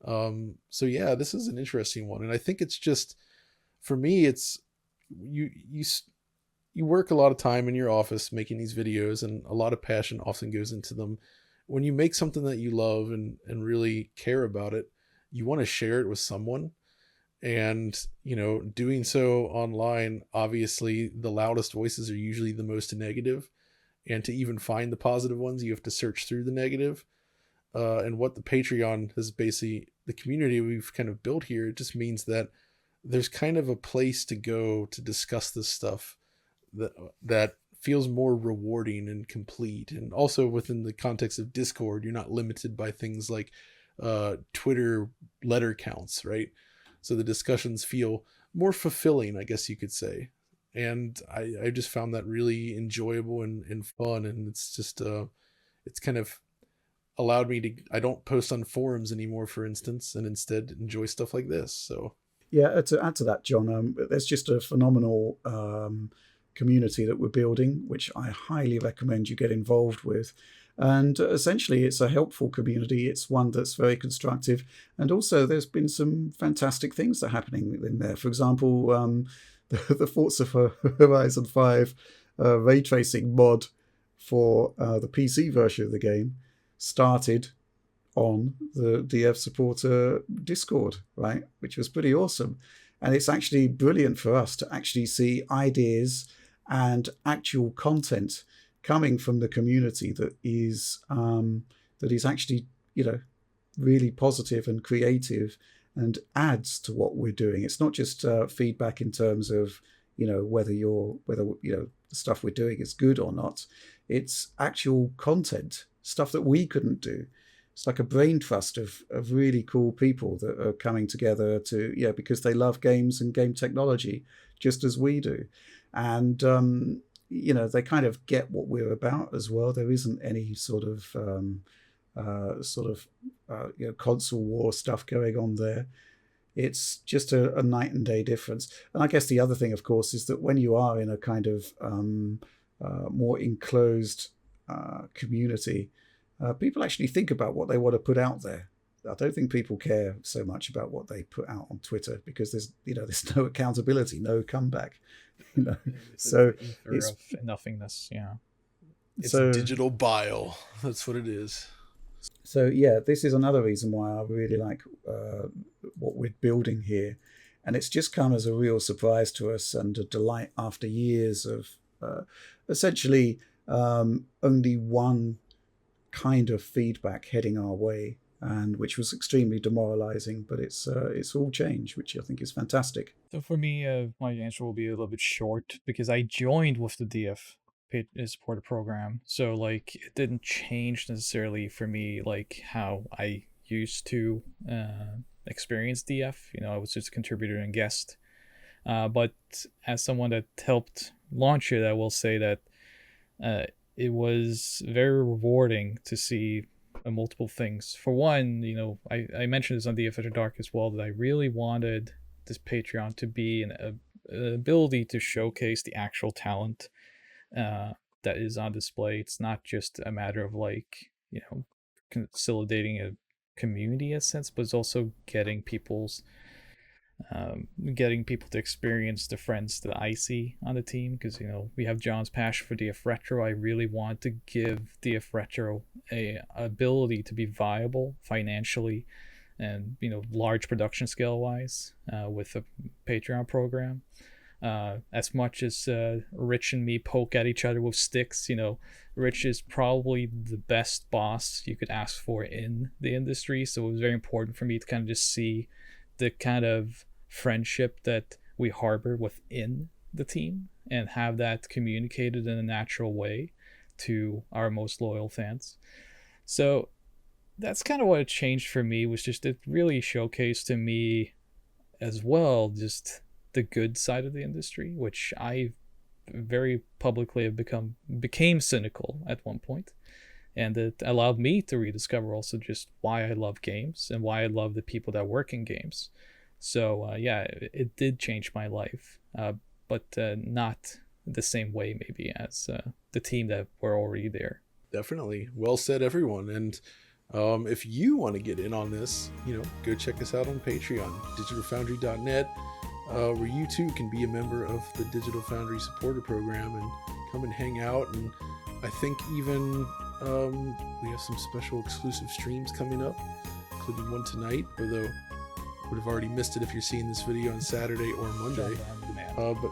So yeah, this is an interesting one, and I think it's just, for me, it's you work a lot of time in your office making these videos, and a lot of passion often goes into them. When you make something that you love and really care about it, you want to share it with someone. And, doing so online, obviously the loudest voices are usually the most negative. And to even find the positive ones, you have to search through the negative. And what the Patreon has basically, the community we've kind of built here, it just means that there's kind of a place to go to discuss this stuff that feels more rewarding and complete. And also within the context of Discord, you're not limited by things like Twitter letter counts, right? So the discussions feel more fulfilling, I guess you could say. And I just found that really enjoyable and fun. And it's just, it's kind of allowed me to, I don't post on forums anymore, for instance, and instead enjoy stuff like this. So yeah, to add to that, John, there's just a phenomenal community that we're building, which I highly recommend you get involved with. And essentially, it's a helpful community. It's one that's very constructive. And also, there's been some fantastic things that are happening in there. For example, the Forza Horizon 5 ray tracing mod for the PC version of the game started on the DF supporter Discord, right? Which was pretty awesome. And it's actually brilliant for us to actually see ideas and actual content coming from the community that is actually, really positive and creative and adds to what we're doing. It's not just feedback in terms of, whether the stuff we're doing is good or not. It's actual content, stuff that we couldn't do. It's like a brain trust of really cool people that are coming together to, because they love games and game technology just as we do. And, they kind of get what we're about as well. There isn't any sort of console war stuff going on there. It's just a night and day difference. And I guess the other thing, of course, is that when you are in a kind of more enclosed community, people actually think about what they want to put out there. I don't think people care so much about what they put out on Twitter because there's no accountability, no comeback. So it's nothingness. Yeah, it's a digital bile. That's what it is. So yeah, this is another reason why I really like what we're building here, and it's just come as a real surprise to us and a delight after years of essentially only one kind of feedback heading our way, and which was extremely demoralizing. But it's all change, which I think is fantastic. So for me, my answer will be a little bit short because I joined with the DF supporter program, so like it didn't change necessarily for me like how I used to experience DF. I was just a contributor and guest, but as someone that helped launch it, I will say that it was very rewarding to see multiple things. For one, I mentioned this on DF After Dark as well, that I really wanted this Patreon to be an ability to showcase the actual talent that is on display. It's not just a matter of consolidating a community in a sense, but it's also getting people to experience the friends that I see on the team, because we have John's passion for DF Retro. I really want to give DF Retro a ability to be viable financially and large production scale wise with a Patreon program. As much as Rich and me poke at each other with sticks, Rich is probably the best boss you could ask for in the industry. So it was very important for me to kind of just see the kind of friendship that we harbor within the team and have that communicated in a natural way to our most loyal fans. So that's kind of what changed for me, was just it really showcased to me as well just the good side of the industry, which I very publicly have became cynical at one point. And it allowed me to rediscover also just why I love games and why I love the people that work in games. So yeah, it did change my life, but not the same way maybe as the team that were already there. Definitely. Well said, everyone. And if you want to get in on this, go check us out on Patreon, digitalfoundry.net, where you too can be a member of the Digital Foundry supporter program and come and hang out. And I think even we have some special exclusive streams coming up, including one tonight, although you would have already missed it if you're seeing this video on Saturday or Monday. But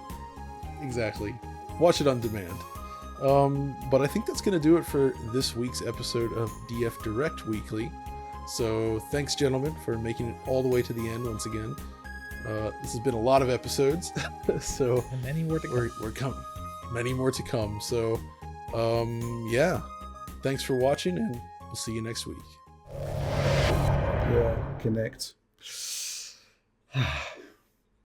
exactly, watch it on demand. But I think that's going to do it for this week's episode of DF Direct Weekly. So thanks, gentlemen, for making it all the way to the end once again. This has been a lot of episodes, so And many more to come. we're coming. Many more to come. So yeah, thanks for watching, and we'll see you next week. Yeah, connect.